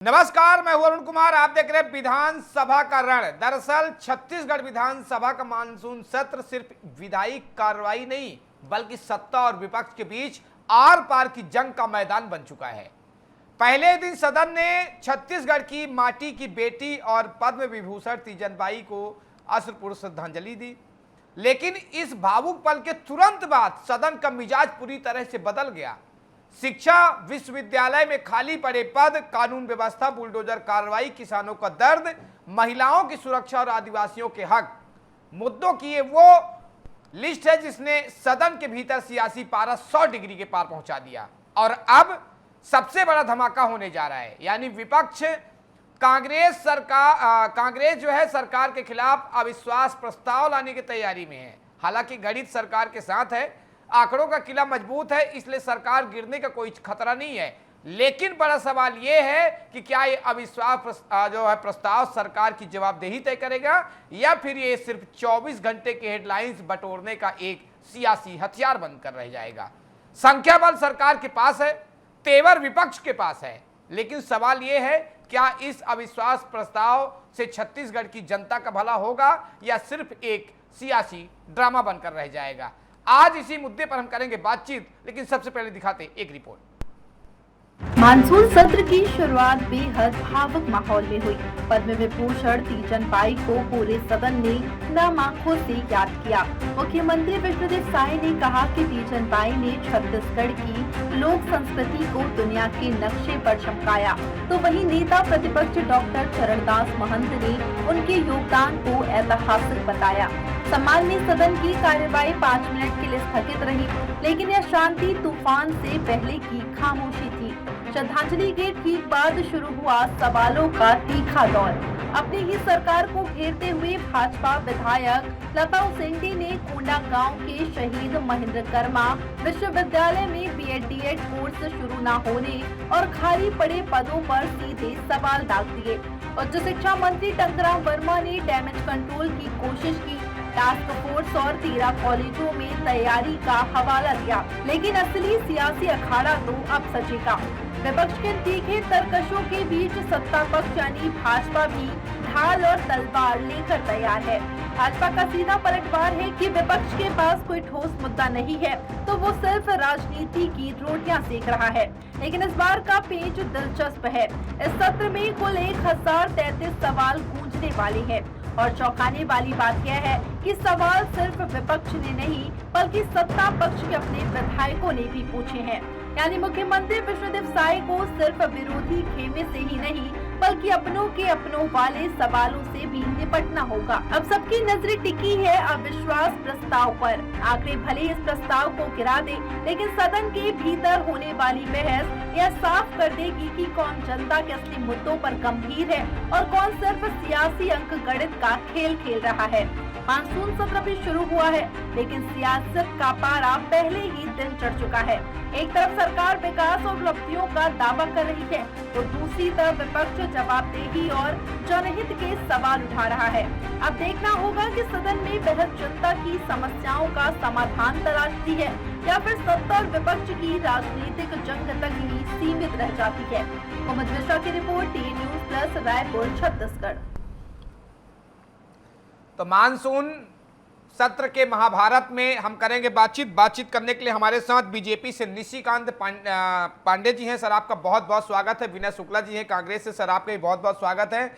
नमस्कार, मैं हूं अरुण कुमार। आप देख रहे हैं विधानसभा का रण। दरअसल छत्तीसगढ़ विधानसभा का मानसून सत्र सिर्फ विधायी कार्रवाई नहीं बल्कि सत्ता और विपक्ष के बीच आर पार की जंग का मैदान बन चुका है। पहले दिन सदन ने छत्तीसगढ़ की माटी की बेटी और पद्म विभूषण तीजनबाई को अश्रुपूर्ण श्रद्धांजलि दी, लेकिन इस भावुक पल के तुरंत बाद सदन का मिजाज पूरी तरह से बदल गया। शिक्षा विश्वविद्यालय में खाली पड़े पद, कानून व्यवस्था, बुलडोजर कार्रवाई, किसानों का दर्द, महिलाओं की सुरक्षा और आदिवासियों के हक मुद्दों की ये वो लिस्ट है जिसने सदन के भीतर सियासी पारा 100 डिग्री के पार पहुंचा दिया। और अब सबसे बड़ा धमाका होने जा रहा है, यानी विपक्ष कांग्रेस जो है सरकार के खिलाफ अविश्वास प्रस्ताव लाने की तैयारी में है। हालांकि गणित सरकार के साथ है, आंकड़ों का किला मजबूत है, इसलिए सरकार गिरने का कोई खतरा नहीं है। लेकिन बड़ा सवाल यह है कि क्या ये अविश्वास जो है प्रस्ताव सरकार की जवाबदेही तय करेगा या फिर ये सिर्फ 24 घंटे के हेडलाइंस बटोरने का एक सियासी हथियार बनकर रह जाएगा। संख्या बल सरकार के पास है, तेवर विपक्ष के पास है, लेकिन सवाल यह है क्या इस अविश्वास प्रस्ताव से छत्तीसगढ़ की जनता का भला होगा या सिर्फ एक सियासी ड्रामा बनकर रह जाएगा। आज इसी मुद्दे पर हम करेंगे बातचीत, लेकिन सबसे पहले दिखाते एक रिपोर्ट। मानसून सत्र की शुरुआत बेहद भावुक माहौल में हुई। पद्म विभूषण तीजनबाई को पूरे सदन ने नम आंखों से याद किया। मुख्यमंत्री विष्णुदेव साय ने कहा कि तीजनबाई ने छत्तीसगढ़ की लोक संस्कृति को दुनिया के नक्शे पर चमकाया, तो वहीं नेता प्रतिपक्ष डॉक्टर चरणदास महंत ने उनके योगदान को ऐतिहासिक बताया। सम्मान में सदन की कार्यवाही 5 मिनट के लिए स्थगित रही, लेकिन यह शांति तूफान से पहले की खामोशी थी। श्रद्धांजलि के ठीक बाद शुरू हुआ सवालों का तीखा दौर। अपनी ही सरकार को घेरते हुए भाजपा विधायक लता उसेंडी ने कोंडागांव के शहीद महेंद्र कर्मा विश्वविद्यालय में बीएड-डीएड कोर्स शुरू न होने और खाली पड़े पदों पर सीधे सवाल दाग दिए। उच्च शिक्षा मंत्री टंकराम वर्मा ने डैमेज कंट्रोल की कोशिश की, टास्क फोर्स और 13 कॉलेजों में तैयारी का हवाला दिया, लेकिन असली सियासी अखाड़ा तो अब सजेगा। विपक्ष के तीखे तरकशों के बीच सत्ता पक्ष यानी भाजपा भी ढाल और तलवार लेकर तैयार है। भाजपा का सीधा पलटवार है कि विपक्ष के पास कोई ठोस मुद्दा नहीं है, तो वो सिर्फ राजनीति की रोटियां सेक रहा है। लेकिन इस बार का पेच दिलचस्प है। इस सत्र में कुल 1033 सवाल गूंजने वाले हैं और चौंकाने वाली बात यह है कि सवाल सिर्फ विपक्ष ने नहीं बल्कि सत्ता पक्ष के अपने विधायकों ने भी पूछे हैं। यानी मुख्यमंत्री विष्णुदेव साय को सिर्फ विरोधी खेमे से ही नहीं बल्कि अपनों के अपनों वाले सवालों से भी निपटना होगा। अब सबकी नजरें टिकी है अविश्वास प्रस्ताव पर। आखिर भले इस प्रस्ताव को गिरा दे, लेकिन सदन के भीतर होने वाली बहस यह साफ कर देगी कि कौन जनता के असली मुद्दों पर गंभीर है और कौन सिर्फ सियासी अंक गणित का खेल खेल रहा है। मानसून सत्र भी शुरू हुआ है, लेकिन सियासत का पारा पहले ही दिन चढ़ चुका है। एक तरफ सरकार विकास और उपलब्धियों का दावा कर रही है, तो दूसरी तरफ विपक्ष जवाबदेही और जनहित के सवाल उठा रहा है। अब देखना होगा कि सदन में बहस जनता की समस्याओं का समाधान तलाशती है या फिर सत्ता और विपक्ष की राजनीतिक जंग तक ही सीमित रह जाती है। मोहम्मद मिश्रा की report, T news plus, Raipur, Chhattisgarh. तो मानसून सत्र के महाभारत में हम करेंगे बातचीत करने के लिए हमारे साथ बीजेपी से निशिकांत पांडे जी हैं। सर, आपका बहुत बहुत स्वागत है। विनय शुक्ला जी हैं कांग्रेस से, सर आपका भी बहुत बहुत स्वागत है।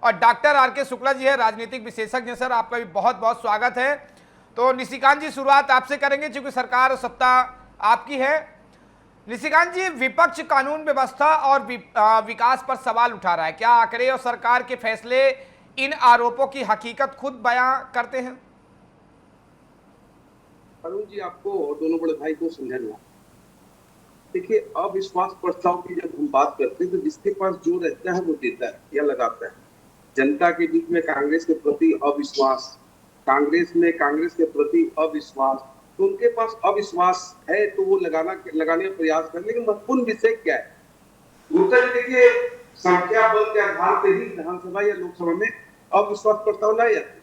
और डॉक्टर आर.के. शुक्ला जी है, राजनीतिक विशेषज्ञ, सर आपका भी बहुत बहुत स्वागत है। तो निशिकांत जी, शुरुआत आपसे करेंगे क्योंकि सरकार और सत्ता आपकी है। निशिकांत जी, विपक्ष कानून व्यवस्था और विकास पर सवाल उठा रहा है। क्या आंकड़े और सरकार के फैसले इन आरोपों की हकीकत खुद बयां करते हैं? अरुण जी, आपको और दोनों बड़े भाई को समझाना। देखिए, अविश्वास प्रस्ताव की जब हम बात करते हैं तो जिसके पास जो रहता है वो देता है या लगाता है। जनता के बीच में कांग्रेस के प्रति अविश्वास, कांग्रेस में कांग्रेस के प्रति अविश्वास, तो उनके पास अविश्वास है तो वो लगाने का प्रयास करें। लेकिन महत्वपूर्ण विषय क्या है? गुप्ता जी, देखिए, संख्या बल के आधार पर ही विधानसभा या लोकसभा में अविश्वास प्रस्ताव लाए जाते हैं,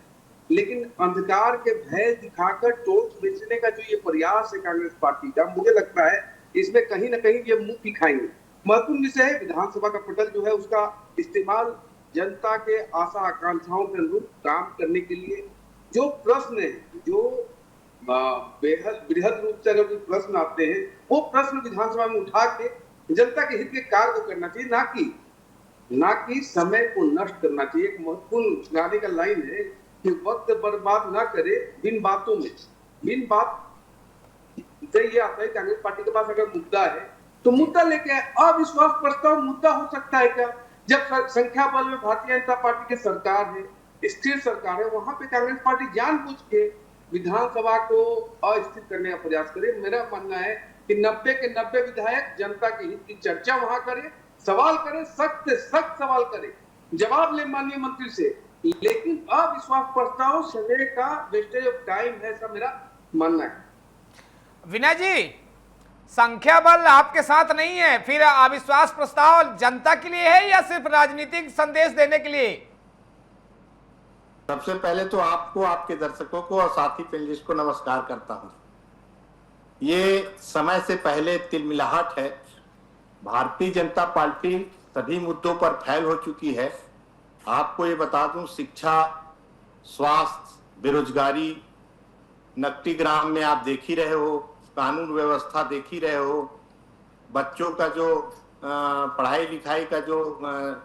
लेकिन अंधकार के भय दिखाकर टोर्च बेचने का जो ये प्रयास है कांग्रेस पार्टी का, मुझे लगता है इसमें कहीं ना कहीं ये मुंह दिखाएंगे। महत्वपूर्ण विषय है। विधानसभा का पटल जो है उसका इस्तेमाल जनता के आशा आकांक्षाओं के अनुरूप काम करने के लिए जो प्रश्न है, जो बेहद बृहद रूप से अगर कोई प्रश्न आते हैं, वो प्रश्न विधानसभा में उठा के जनता के हित के कार्य को करना चाहिए, ना कि समय को नष्ट करना चाहिए। एक महत्वपूर्ण गाने का लाइन है कि वक्त बर्बाद ना करे बिन बातों में। बिन बात से ये आता है कांग्रेस पार्टी के पास अगर मुद्दा है तो मुद्दा लेके आए। अविश्वास प्रस्ताव मुद्दा हो सकता है क्या? जब संख्या बल में भारतीय जनता पार्टी की सरकार है, स्थिर सरकार है, वहां पे कांग्रेस पार्टी जानबूझ के विधानसभा को अस्थिर करने का प्रयास करे। मेरा मानना है कि 90 के 90 विधायक जनता के हित की चर्चा वहां करे, सवाल करे, सख्त से सख्त सवाल करे, जवाब ले माननीय मंत्री से। लेकिन अविश्वास प्रस्ताव समय का वेस्टेज ऑफ टाइम है, ऐसा मेरा मानना है। विनय जी, संख्या बल आपके साथ नहीं है, फिर अविश्वास प्रस्ताव जनता के लिए है या सिर्फ राजनीतिक संदेश देने के लिए? सबसे पहले तो आपको, आपके दर्शकों को और साथी पैनलिस्ट को नमस्कार करता हूं। ये समय से पहले तिलमिलाहट है। भारतीय जनता पार्टी सभी मुद्दों पर फैल हो चुकी है। आपको ये बता दूं, शिक्षा, स्वास्थ्य, बेरोजगारी, नकटी ग्राम में आप देख ही रहे हो, कानून व्यवस्था देख ही रहे हो, बच्चों का जो पढ़ाई लिखाई का जो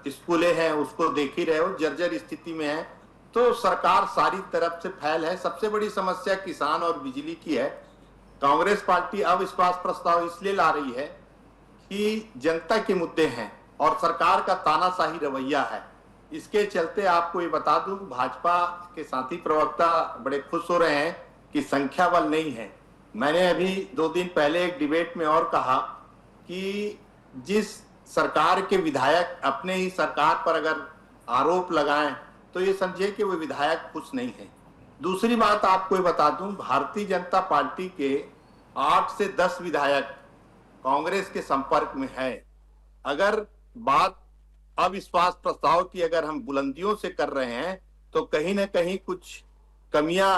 स्कूलें हैं उसको देख ही रहे हो, जर्जर स्थिति में है। तो सरकार सारी तरफ से फैल है। सबसे बड़ी समस्या किसान और बिजली की है। कांग्रेस पार्टी अविश्वास प्रस्ताव इसलिए ला रही है कि जनता के मुद्दे हैं और सरकार का तानाशाही रवैया है। इसके चलते आपको ये बता दूं, भाजपा के साथी प्रवक्ता बड़े खुश हो रहे हैं कि संख्या बल नहीं है। मैंने अभी 2 दिन पहले एक डिबेट में और कहा कि जिस सरकार के विधायक अपने ही सरकार पर अगर आरोप लगाएं तो ये समझे कि वो विधायक खुश नहीं है। दूसरी बात आपको ये बता दूं, भारतीय जनता पार्टी के 8 से 10 विधायक कांग्रेस के संपर्क में है। अगर बात अविश्वास प्रस्ताव की अगर हम बुलंदियों से कर रहे हैं तो कहीं ना कहीं कुछ कमियां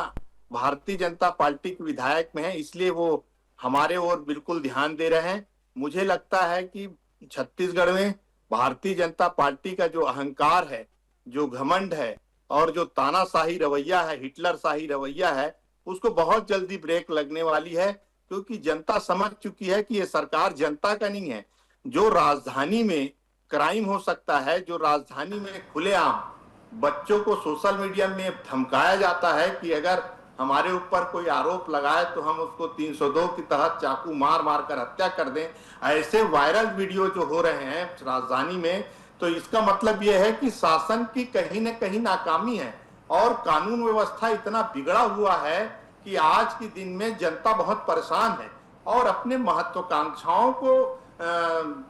भारतीय जनता पार्टी के विधायक में है, इसलिए वो हमारे ओर बिल्कुल ध्यान दे रहे हैं। मुझे लगता है कि छत्तीसगढ़ में भारतीय जनता पार्टी का जो अहंकार है, जो घमंड है और जो तानाशाही रवैया है, हिटलर शाही रवैया है, उसको बहुत जल्दी ब्रेक लगने वाली है। क्योंकि जनता समझ चुकी है कि ये सरकार जनता का नहीं है। जो राजधानी में क्राइम हो सकता है, जो राजधानी में खुलेआम बच्चों को सोशल मीडिया में धमकाया जाता है कि अगर हमारे ऊपर कोई आरोप लगाए तो हम उसको 302 के तहत चाकू मार मार कर हत्या कर दें, ऐसे वायरल वीडियो जो हो रहे हैं राजधानी में, तो इसका मतलब यह है कि शासन की कहीं न कहीं नाकामी है और कानून व्यवस्था इतना बिगड़ा हुआ है कि आज के दिन में जनता बहुत परेशान है और अपने महत्वाकांक्षाओं को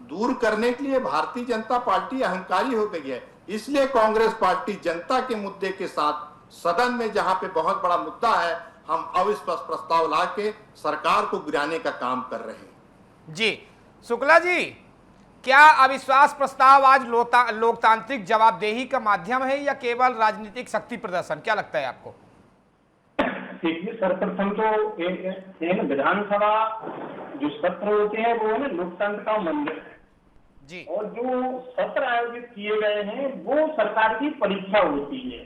दूर करने के लिए भारतीय जनता पार्टी अहंकारी हो गई है। इसलिए कांग्रेस पार्टी जनता के मुद्दे के साथ सदन में, जहां पे बहुत बड़ा मुद्दा है, हम अविश्वास प्रस्ताव लाके सरकार को गिराने का काम कर रहे हैं। जी शुक्ला जी, क्या अविश्वास प्रस्ताव आज लोकतांत्रिक जवाबदेही का माध्यम है या केवल राजनीतिक शक्ति प्रदर्शन? क्या लगता है आपको? देखिए, सर्वप्रथम तो विधानसभा जो सत्र होते हैं वो है ना लोकतंत्र का मंदिर है जी। और जो सत्र आयोजित किए गए हैं वो सरकार की परीक्षा होती है।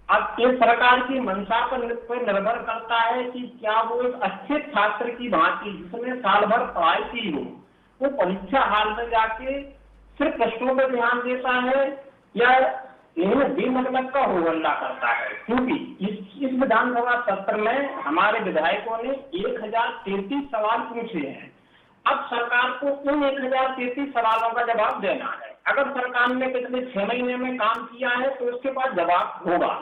अब ये सरकार की मंशा पर निर्भर करता है कि क्या वो एक अच्छे छात्र की भांति जिसने साल भर पढ़ाई की हो, वो परीक्षा हाल में जाके सिर्फ प्रश्नों पर ध्यान देता है या बेमतलब का होहल्ला करता है। क्योंकि इस विधानसभा सत्र में हमारे विधायकों ने 1033 सवाल पूछे हैं। अब सरकार को उन 1033 सवालों का जवाब देना है। अगर सरकार ने पिछले 6 महीने में काम किया है तो उसके पास जवाब होगा,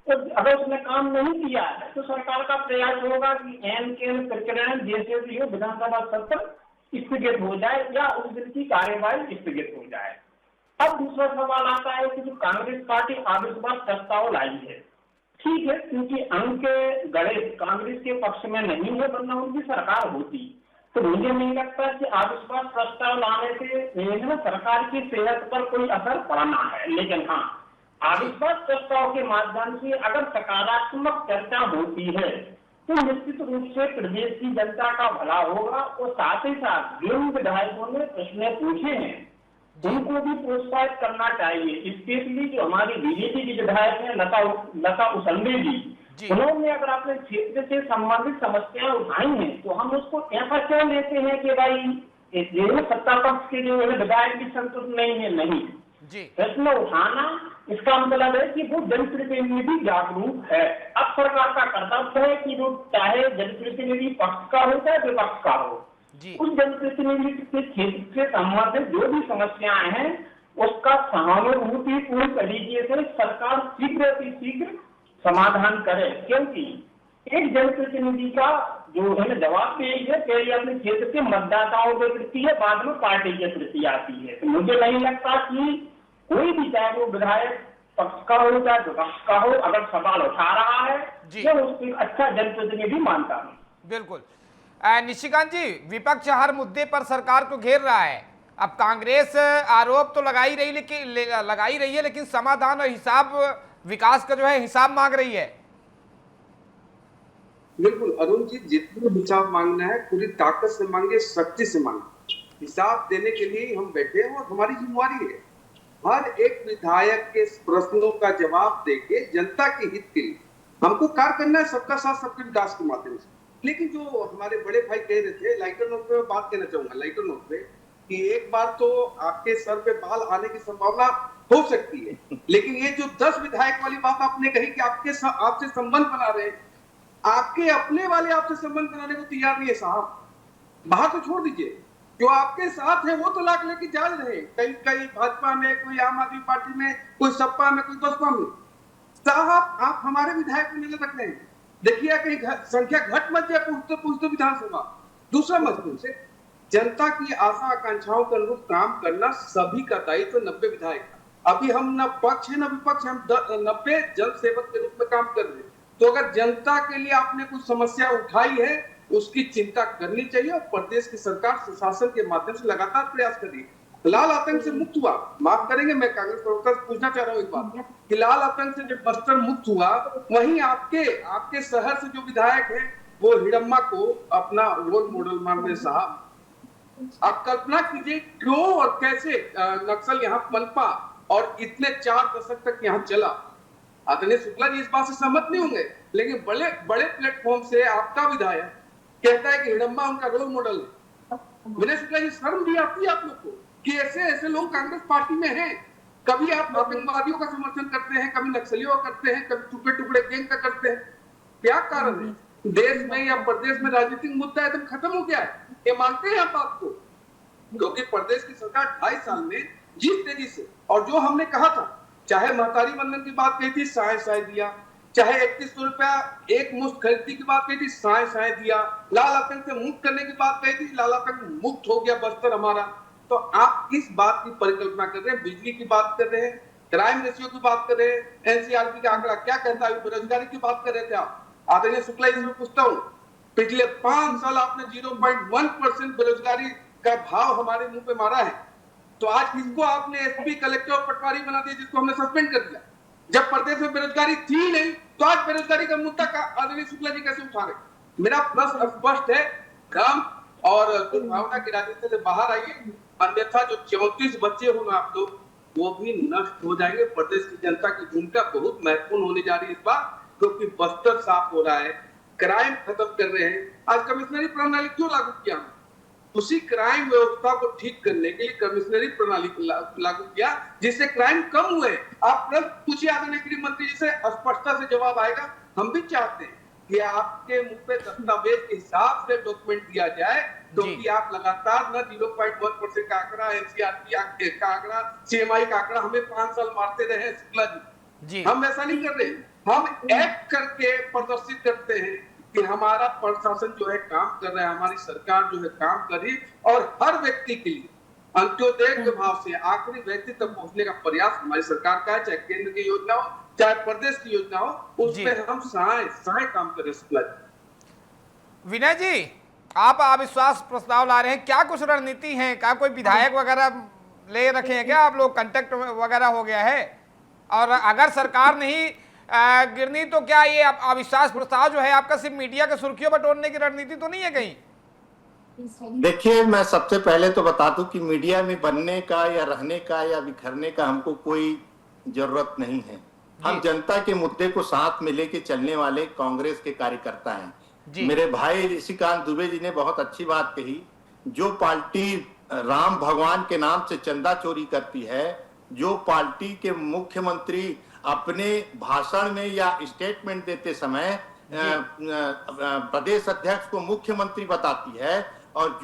तो अगर उसने काम नहीं किया है तो सरकार का प्रयास होगा कि एन के प्रकरण जैसे भी हो विधानसभा सत्र स्थगित हो जाए या उस दिन की कार्यवाही स्थगित हो जाए। अब दूसरा सवाल आता है कि जो कांग्रेस पार्टी अविश्वास प्रस्ताव लाई है, ठीक है, क्योंकि अंक गणित कांग्रेस के पक्ष में नहीं है, वरना उनकी सरकार होती। तो मुझे नहीं लगता कि अविश्वास प्रस्ताव लाने से सरकार की सेहत पर कोई असर पड़ना है। लेकिन हाँ, अविश्वास प्रस्ताव के माध्यम से अगर सकारात्मक चर्चा होती है तो निश्चित रूप से प्रदेश की जनता का भला होगा और साथ ही साथ जिन विधायकों ने प्रश्न पूछे हैं उनको भी प्रोत्साहित करना चाहिए। स्पेशली जो हमारी बीजेपी की विधायक है लता उसेंडी जी, उन्होंने अगर अपने क्षेत्र से संबंधित समस्याएं उठाई हैं तो हम उसको ऐसा क्यों लेते हैं कि भाई ये सत्ता पक्ष के जो है विधायक भी संतुष्ट नहीं है। नहीं जी, प्रश्न उठाना इसका मतलब है कि वो जनप्रतिनिधि जागरूक है। अब सरकार का कर्तव्य है कि वो चाहे जनप्रतिनिधि पक्ष का हो चाहे विपक्ष का हो, उस जनप्रतिनिधि के क्षेत्र से संबंधित जो भी समस्याएं हैं उसका सहानुभूतिपूर्ण तरीके से सरकार शीघ्र से शीघ्र समाधान करे। क्योंकि एक जनप्रतिनिधि का जो है ना जवाब यही है, पहले अपने क्षेत्र के मतदाताओं के प्रति है, बाद में पार्टी के प्रति आती है। तो मुझे नहीं लगता कि कोई भी चाहे वो विधायक पक्ष का हो चाहे विपक्ष का हो, अगर सवाल उठा रहा है तो उसको अच्छा जनप्रतिनिधि मानता हूँ। बिल्कुल। निशिकांत जी, विपक्ष हर मुद्दे पर सरकार को घेर रहा है। अब कांग्रेस आरोप तो लगाई रही है, लेकिन समाधान और हिसाब, विकास का जो है हिसाब मांग रही है। बिल्कुल अरुण जी, जितना हिसाब मांगना है पूरी ताकत से मांगे, शक्ति से मांगे। हिसाब देने के लिए हम बैठे हैं और हमारी जिम्मेवारी है हर एक विधायक के प्रश्नों का जवाब देके जनता के हित के लिए हमको कार्य करना है, सबका साथ सबके विकास के माध्यम से। लेकिन जो हमारे बड़े भाई कह रहे थे, लाइटर नोट पे बात कहना चाहूंगा, लाइटर नोट पे, कि एक बार तो आपके सर पे बाल आने की संभावना हो सकती है, लेकिन ये जो 10 विधायक वाली बात आपने कही कि आपसे संबंध बना रहे, आपके अपने वाले आपसे संबंध बनाने को तैयार नहीं है साहब। बाहर तो छोड़ दीजिए, जो आपके साथ है वो तो लाख लेके जा रहे हैं, कई भाजपा में, कोई आम आदमी पार्टी में, कोई सपा में, कोई बसपा में। साहब आप हमारे विधायक को नजर रख रहे हैं, देखिए कहीं संख्या घट मत जाए पूछते विधानसभा। दूसरा महत्वपूर्ण से जनता की आशा आकांक्षाओं के अनुरूप काम करना सभी का दायित्व 90 विधायक का। अभी हम न पक्ष है न विपक्ष, हम 90 जन सेवक के रूप में काम कर रहे हैं। तो अगर जनता के लिए आपने कुछ समस्या उठाई है उसकी चिंता करनी चाहिए और प्रदेश की सरकार सुशासन के माध्यम से लगातार प्रयास कर रही है। लाल आतंक से मुक्त हुआ, माफ करेंगे मैं कांग्रेस प्रवक्ता से पूछना चाह रहा हूँ एक बात, कि लाल आतंक से जब बस्तर मुक्त हुआ, वहीं आपके शहर से जो विधायक है वो हिडम्मा को अपना रोल मॉडल मान रहे साहब। आप कल्पना कीजिए क्यों और कैसे नक्सल यहाँ पनपा और इतने 4 दशक तक यहाँ चला। आदरणीय शुक्ला जी इस बात से सहमत नहीं होंगे, लेकिन बड़े प्लेटफॉर्म से आपका विधायक कहता है कि हिडम्मा उनका रोल मॉडल है। विनय शुक्ला जी, शर्म भी आती है आप लोग को कि ऐसे लोग कांग्रेस पार्टी में हैं। कभी आप आतंकवादियों का समर्थन करते हैं, कभी नक्सलियों का करते हैं, कभी टुकड़े गैंग का करते हैं। क्या कारण है? देश में या प्रदेश में राजनीतिक मुद्दा एकदम खत्म हो गया है, ये मानते हैं आप बात को? क्योंकि प्रदेश की सरकार 2.5 साल में जिस तेजी से, और जो हमने कहा था, चाहे महतारी वंदन की बात कही थी, साय दिया, चाहे 3100 रुपया एक मुश्त खरीदी की बात कही थी, साय दिया, लाल आतंक से मुक्त करने की बात कही थी, लाल आतंक मुक्त हो गया बस्तर हमारा। तो आप किस बात की परिकल्पना कर रहे हैं? बिजली की बात कर रहे हैं, क्राइम रेशियो की बात कर रहे हैं, एनसीआरबी का आंकड़ा क्या कहता है, बेरोजगारी की बात कर रहे थे आप। आदरणीय शुक्ला जी से पूछता हूँ, पिछले 5 साल आपने 0.1% बेरोजगारी का भाव हमारे मुंह पे मारा है, तो आज किसको आपने एसपी, कलेक्टर और पटवारी बना दिया, जिसको हमने सस्पेंड कर दिया? जब प्रदेश में बेरोजगारी थी नहीं, तो आज बेरोजगारी का मुद्दा आदरणीय शुक्ला जी कैसे उठा रहे? मेरा प्रश्न स्पष्ट है, काम और दुर्भावना की राजनीति से बाहर आइए, अन्यथा जो 34 बच्चे हो ना आप लोग, वो भी नष्ट हो जाएंगे। प्रदेश की जनता की भूमिका बहुत महत्वपूर्ण होने जा रही है इस बार, क्योंकि बस्तर साफ हो रहा है, क्राइम खत्म कर रहे हैं। आज कमिश्नरी प्रणाली क्यों लागू किया? उसी क्राइम व्यवस्था को ठीक करने के लिए कमिश्नरी प्रणाली लागू किया, जिससे क्राइम कम हुए। आप प्रश्न पूछिए आदरणीय गृह मंत्री जी से, स्पष्टता से जवाब आएगा। हम भी चाहते हैं कि आपके मुंह पे दस्तावेज के हिसाब से डॉक्यूमेंट दिया जाए, क्योंकि आप लगातार न 0.1% का आंकड़ा, एनसीआरबी का आंकड़ा, सीएमआई का आंकड़ा हमें 5 साल मारते रहे हैं शुक्ला जी। हम ऐसा नहीं कर रहे, हम एक्ट करके प्रदर्शित करते हैं कि हमारा प्रशासन जो है काम कर रहा है, हमारी सरकार जो है काम कर रही है, और हर व्यक्ति के लिए अंत्योदय के भाव से आखिरी व्यक्ति तक पहुंचने का प्रयास हमारी सरकार का है, चाहे केंद्र की योजना हो चाहे प्रदेश की योजना हो, उसमें हम सहाय काम करें। शुक्ला जी, विनय जी, आप अविश्वास प्रस्ताव ला रहे हैं, क्या कुछ रणनीति है? क्या कोई विधायक वगैरह ले रखे हैं क्या आप लोग? कांटेक्ट वगैरह हो गया है? और अगर सरकार नहीं गिरनी तो क्या ये अविश्वास प्रस्ताव जो है आपका सिर्फ मीडिया के सुर्खियों पर तोड़ने की रणनीति तो नहीं है कहीं? देखिए, मैं सबसे पहले तो बता दूं कि मीडिया में बनने का या रहने का या बिखरने का हमको कोई जरूरत नहीं है। हम जनता के मुद्दे को साथ में लेके चलने वाले कांग्रेस के कार्यकर्ता हैं। मेरे भाई ऋषिकांत दुबे जी ने बहुत अच्छी बात कही। जो पार्टी राम भगवान के नाम से चंदा चोरी करती है, जो पार्टी के मुख्यमंत्री अपने भाषण में या स्टेटमेंट देते समय प्रदेश अध्यक्ष को मुख्यमंत्री बताती है, और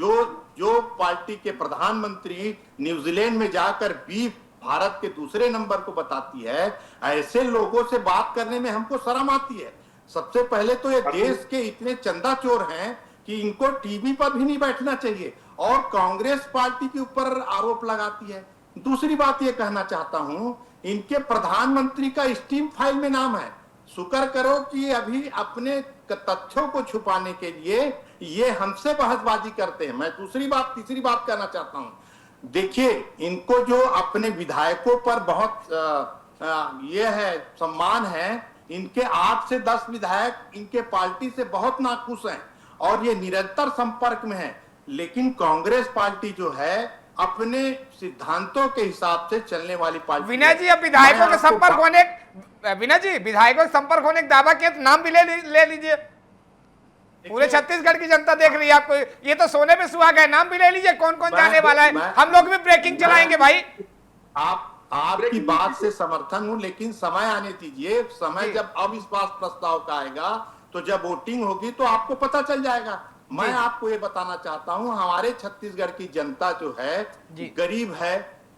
जो पार्टी के प्रधानमंत्री न्यूजीलैंड में जाकर बीफ भारत के दूसरे नंबर को बताती है, ऐसे लोगों से बात करने में हमको शर्म आती है। सबसे पहले तो ये देश के इतने चंदा चोर हैं कि इनको टीवी पर भी नहीं बैठना चाहिए, और कांग्रेस पार्टी के ऊपर आरोप लगाती है। दूसरी बात ये कहना चाहता हूं, इनके प्रधानमंत्री का स्टीम फाइल में नाम है। शुक्र करो कि अभी अपने तथ्यों को छुपाने के लिए ये हमसे बहसबाजी करते हैं। मैं तीसरी बात कहना चाहता हूं, देखिए, इनको जो अपने विधायकों पर बहुत ये है सम्मान है, इनके 8 से 10 विधायक इनके पार्टी से बहुत नाखुश हैं और ये निरंतर संपर्क में है। लेकिन कांग्रेस पार्टी जो है अपने सिद्धांतों के हिसाब से चलने वाली पार्टी। विनय जी, अब विधायकों के संपर्क होने, विनय जी, विधायकों के संपर्क होने का दावा किया तो नाम भी ले लीजिए। पूरे छत्तीसगढ़ की जनता देख रही है आपको, ये तो सोने पे सुहागा है। नाम भी ले लीजिए, कौन कौन जाने वाला है। हम लोग भी ब्रेकिंग चलाएंगे भाई। आपकी बात से समर्थन हूं, लेकिन समय आने दीजिए। समय जब अविश्वास प्रस्ताव का आएगा, तो जब वोटिंग होगी तो आपको पता चल जाएगा। मैं आपको ये बताना चाहता हूं, हमारे छत्तीसगढ़ की जनता जो है गरीब है,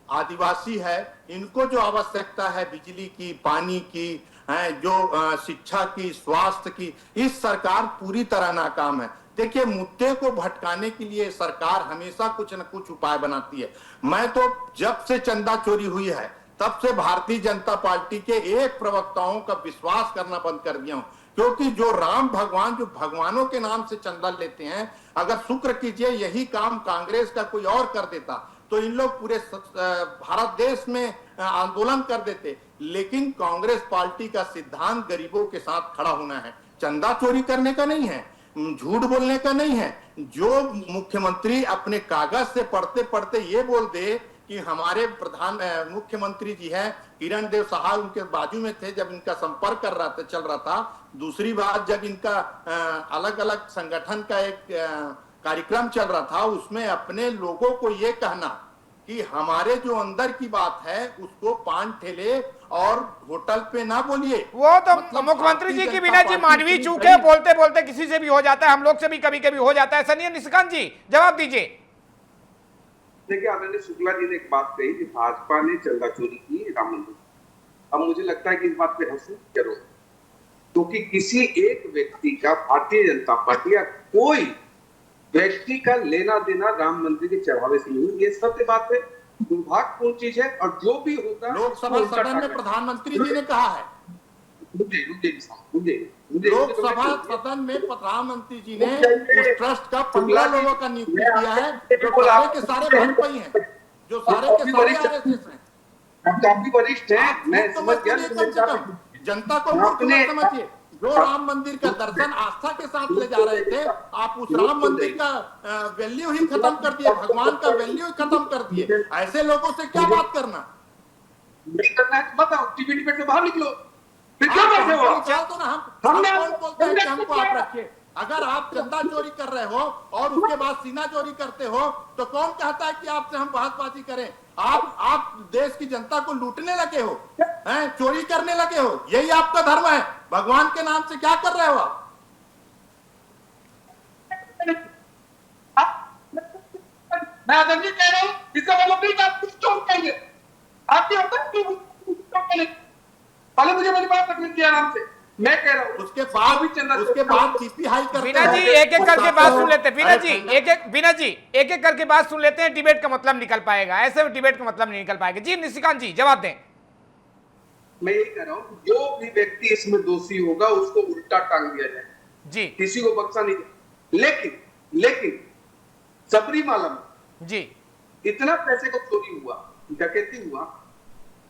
आदिवासी है, इनको जो आवश्यकता है बिजली की, पानी की, जो शिक्षा की, स्वास्थ्य की, इस सरकार पूरी तरह नाकाम है। देखिए, मुद्दे को भटकाने के लिए सरकार हमेशा कुछ न कुछ उपाय बनाती है। मैं तो जब से चंदा चोरी हुई है तब से भारतीय जनता पार्टी के एक प्रवक्ताओं का विश्वास करना बंद कर दिया हूं, क्योंकि जो राम भगवान, जो भगवानों के नाम से चंदा लेते हैं, अगर शुक्र कीजिए यही काम कांग्रेस का कोई और कर देता तो इन लोग पूरे भारत देश में आंदोलन कर देते। लेकिन कांग्रेस पार्टी का सिद्धांत गरीबों के साथ खड़ा होना है, चंदा चोरी करने का नहीं है, झूठ बोलने का नहीं है। जो मुख्यमंत्री अपने कागज से पढ़ते पढ़ते ये बोल दे कि हमारे प्रधान मुख्यमंत्री जी हैं, किरण देव साहब उनके बाजू में थे जब इनका संपर्क चल रहा था। दूसरी बात, जब इनका अलग अलग संगठन का एक कार्यक्रम चल रहा था, उसमें अपने लोगों को ये कहना कि हमारे जो अंदर की बात है उसको पान ठेले और होटल पे ना बोलिए। वो तो मतलब मुख्यमंत्री जी की विनय जी मानवीय चूक है, बोलते बोलते किसी से भी हो जाता है, हम लोग से भी कभी कभी हो जाता है। ऐसा नहीं है? निशिकांत जी जवाब दीजिए। देखिए, आदरणीय शुक्ला जी ने एक बात कही कि भाजपा ने चंदा चोरी की राम मंदिर। अब मुझे लगता है कि इस बात पे हंसू करो, क्योंकि किसी एक व्यक्ति का, भारतीय जनता पार्टी या कोई व्यक्ति का लेना देना राम मंदिर के चढ़ावे से नहीं। ये सत्य बात है, दुर्भाग्यपूर्ण चीज है। और जो भी होगा, लोकसभा सदन में प्रधानमंत्री जी ने कहा है, लोकसभा सदन में प्रधानमंत्री जी ने उस ट्रस्ट का 15 लोगों का नियुक्ति किया है, जो सारे के सारे भाजपाई हैं, जो सारे के सारे आरएसएस हैं, काफी वरिष्ठ हैं। मैं समझ गया, जनता को मूर्ख मत समझिए। जो राम मंदिर का दर्शन आस्था के साथ ले जा रहे थे, आप उस राम मंदिर का वैल्यू ही खत्म कर दिए, भगवान का वैल्यू ही खत्म कर दिए। ऐसे लोगों से क्या बात करना? नहीं करना है बताओ, टीवी डिबेट से बाहर निकलो। फिर क्या बैठे हो? तो ना हम कौन बोलते हैं कि हमको आप रखिए? अगर आप चंदा चोरी कर रहे हो और उसके बाद सीना चोरी करते हो, तो कौन कहता है कि आपसे हम बहसबाजी करें? आप देश की जनता को लूटने लगे हो, हैं, चोरी करने लगे हो, यही आपका धर्म है। भगवान के नाम से क्या कर रहे हो आप? मैं आदरणीय कह रहा हूँ, इसका मतलब नहीं कि आप कुछ चोर कहेंगे। आपके होता है पहले मुझे मेरी बात रखने दिया आराम से। मैं कह रहा हूँ उसके बाद जीपी हाई करते हैं। बीना जी एक एक करके बात सुन लेते हैं। बीना जी एक एक करके बात सुन लेते हैं, डिबेट का मतलब निकल पाएगा। ऐसे डिबेट का मतलब नहीं निकल पाएगा। जी निशिकांत जी जवाब दें। मैं यही कह रहा हूँ, जो भी व्यक्ति इसमें दोषी होगा उसको उल्टा टांग दिया जाए जी, किसी को बख्शा नहीं। लेकिन सबरीमाला में जी इतना पैसे का चोरी हुआ, डकैती हुआ,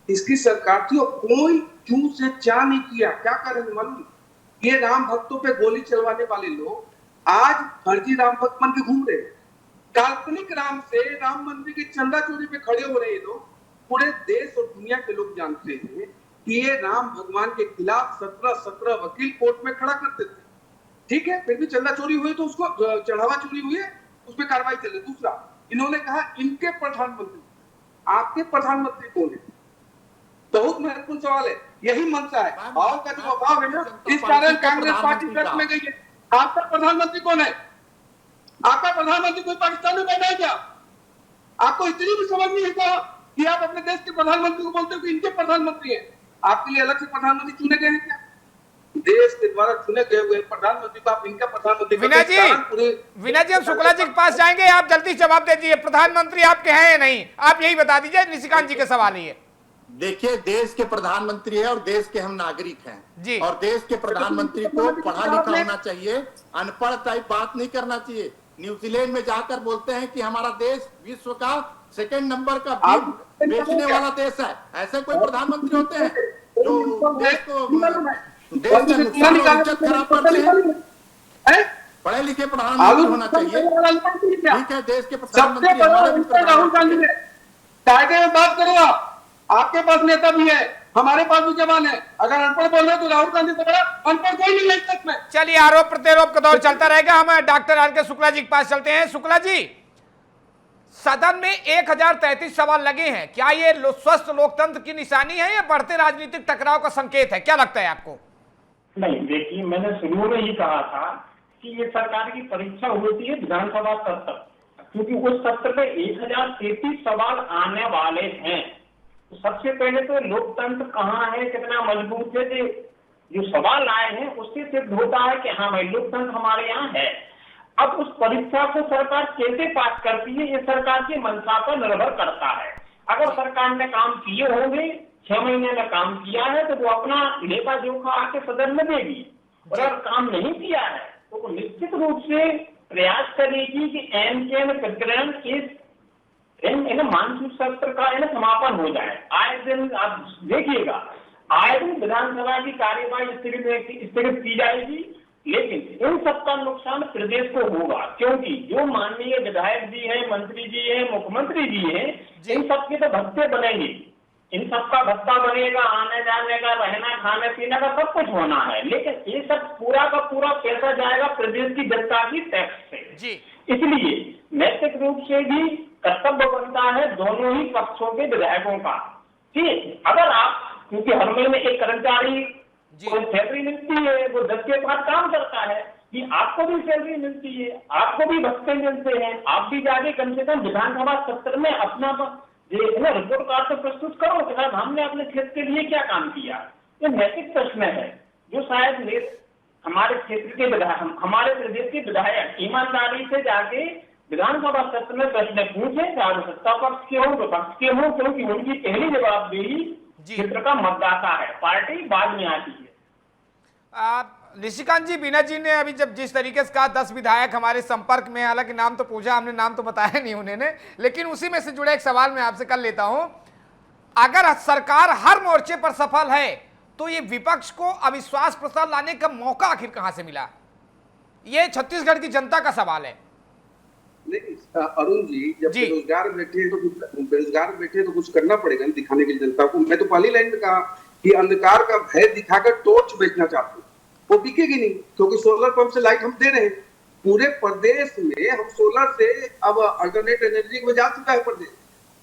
इसकी सरकार थी और कोई क्यों से चा नहीं किया। क्या करेंगे मालूम? ये राम भक्तों पे गोली चलवाने वाले लोग आज फर्जी राम भक्त बन के घूम रहे। काल्पनिक राम से राम मंदिर की चंदा चोरी पे खड़े हो रहे लोग, पूरे देश और दुनिया के लोग जानते हैं कि ये राम भगवान के खिलाफ 17 वकील कोर्ट में खड़ा करते थे। ठीक है, फिर भी चंदा चोरी हुई तो उसको, चढ़ावा चोरी हुई है उस पर कार्रवाई चले। दूसरा, इन्होंने कहा इनके प्रधानमंत्री, आपके प्रधानमंत्री कौन है? बहुत महत्वपूर्ण सवाल है। यही मंशा है और का जो अभाव है ना, इस कारण कांग्रेस पार्टी ट्रक में गई है। आपका प्रधानमंत्री कौन है? आपका प्रधानमंत्री कोई पाकिस्तान में बैठा है क्या? आपको इतनी भी समझ नहीं है क्या कि आप अपने देश के प्रधानमंत्री को बोलते हो कि इनके प्रधानमंत्री हैं? आपके लिए अलग से प्रधानमंत्री चुने गए हैं क्या? देश के द्वारा चुने गए हुए प्रधानमंत्री को आप इनका प्रधानमंत्री। विनय जी हम शुक्ला जी के पास जाएंगे, आप जल्दी जवाब दे दीजिए, प्रधानमंत्री आपके हैं या नहीं, आप यही बता दीजिए। निशिकांत जी के सवाल ये देखिए, देश के प्रधानमंत्री है और देश के हम नागरिक हैं जी, और देश के प्रधानमंत्री को पढ़ा लिखा होना चाहिए, अनपढ़ टाइप बात नहीं करना चाहिए। न्यूजीलैंड में जाकर बोलते हैं कि हमारा देश विश्व का 2 नंबर का बीफ बेचने वाला देश है। ऐसे कोई प्रधानमंत्री होते हैं जो देश को, देश का नुकसान और इज्जत खराब करते हैं? पढ़े लिखे प्रधानमंत्री होना चाहिए। ठीक है, देश के प्रधानमंत्री हमारे भी राहुल गांधी है। कायदे में बात करो आप, आपके पास नेता भी है, हमारे पास भी जवान है। अगर अनपढ़ बोल रहे तो राहुल गांधी से बड़ा अनपढ़ कोई नहीं है देश में। चलिए, आरोप प्रत्यारोप का दौर चलता रहेगा। हम डॉक्टर आर के शुक्ला जी के पास चलते हैं। शुक्ला जी, सदन में 1033 सवाल लगे हैं, क्या ये स्वस्थ लोकतंत्र की निशानी है या बढ़ते राजनीतिक टकराव का संकेत है? क्या लगता है आपको? नहीं, देखिए, मैंने शुरू में ही कहा था कि ये सरकार की परीक्षा होती है विधानसभा सत्र, क्योंकि उस सत्र में 1033 सवाल आने वाले हैं। तो सबसे पहले तो लोकतंत्र कहाँ है, कितना मजबूत है, जो सवाल आए हैं उससे सिद्ध होता है कि हाँ भाई लोकतंत्र हमारे यहाँ है। अब उस परीक्षा को सरकार कैसे पास करती है, ये सरकार की मंशा पर निर्भर करता है। अगर सरकार ने काम किए होंगे, 6 महीने में काम किया है, तो वो अपना लेखा जोखा आके सदन में देगी। और अगर काम नहीं किया है तो वो निश्चित रूप से प्रयास करेगी कि एन प्रकरण इस मानसून सत्र का समापन हो जाए। आए दिन आप देखिएगा, आए दिन विधानसभा की कार्यवाही स्थगित की जाएगी, लेकिन इन सबका नुकसान प्रदेश को होगा, क्योंकि जो माननीय विधायक जी हैं, मंत्री जी हैं, मुख्यमंत्री जी हैं, इन सबके तो भत्ते बनेंगे, इन सबका भत्ता बनेगा, आने जाने का, रहना खाने पीने का सब कुछ होना है, लेकिन ये सब पूरा का पूरा पैसा जाएगा प्रदेश की जनता की टैक्स से जी। इसलिए नैतिक रूप से भी कर्तव्य बनता है दोनों ही पक्षों के विधायकों का कि अगर आप, क्योंकि हर महीने एक कर्मचारी को सैलरी मिलती है, वो 10 के बाद काम करता है, कि आपको भी सैलरी मिलती है, आपको भी भत्ते मिलते हैं, आप भी जाके कम से कम विधानसभा सत्र में अपना रिपोर्ट कार्ड तो प्रस्तुत करो कि साहब हमने अपने क्षेत्र के लिए क्या काम किया। ये नैतिक प्रश्न है जो शायद हमारे क्षेत्र के विधायक, हमारे प्रदेश के विधायक ईमानदारी से जाके विधानसभा सत्र में प्रश्न पूछे, चाहे सत्ता पक्ष के हो विपक्ष के हो, क्योंकि उनकी पहली जवाबदेही क्षेत्र का मतदाता है, पार्टी बाद में आती है। निशिकांत जी, बीना जी ने अभी जब जिस तरीके से कहा 10 विधायक हमारे संपर्क में, हालांकि नाम तो पूछा, हमने नाम तो बताया नहीं उन्होंने, लेकिन उसी में से जुड़ा एक सवाल मैं आपसे कर लेता हूं। अगर सरकार हर मोर्चे पर सफल है तो ये विपक्ष को अविश्वास प्रस्ताव लाने का मौका आखिर कहां से मिला? ये छत्तीसगढ़ की जनता का सवाल है। नहीं अरुण जी, जब बेरोजगार बैठे तो कुछ करना पड़ेगा दिखाने के लिए जनता को। मैं तो पहली लाइन में कहा कि अंधकार का भय दिखाकर टॉर्च बेचना चाहते हैं, वो बिकेगी नहीं, क्योंकि सोलर पंप से लाइट हम दे रहे हैं पूरे प्रदेश में। हम सोलर से अब अल्टरनेट एनर्जी में जा चुका है प्रदेश।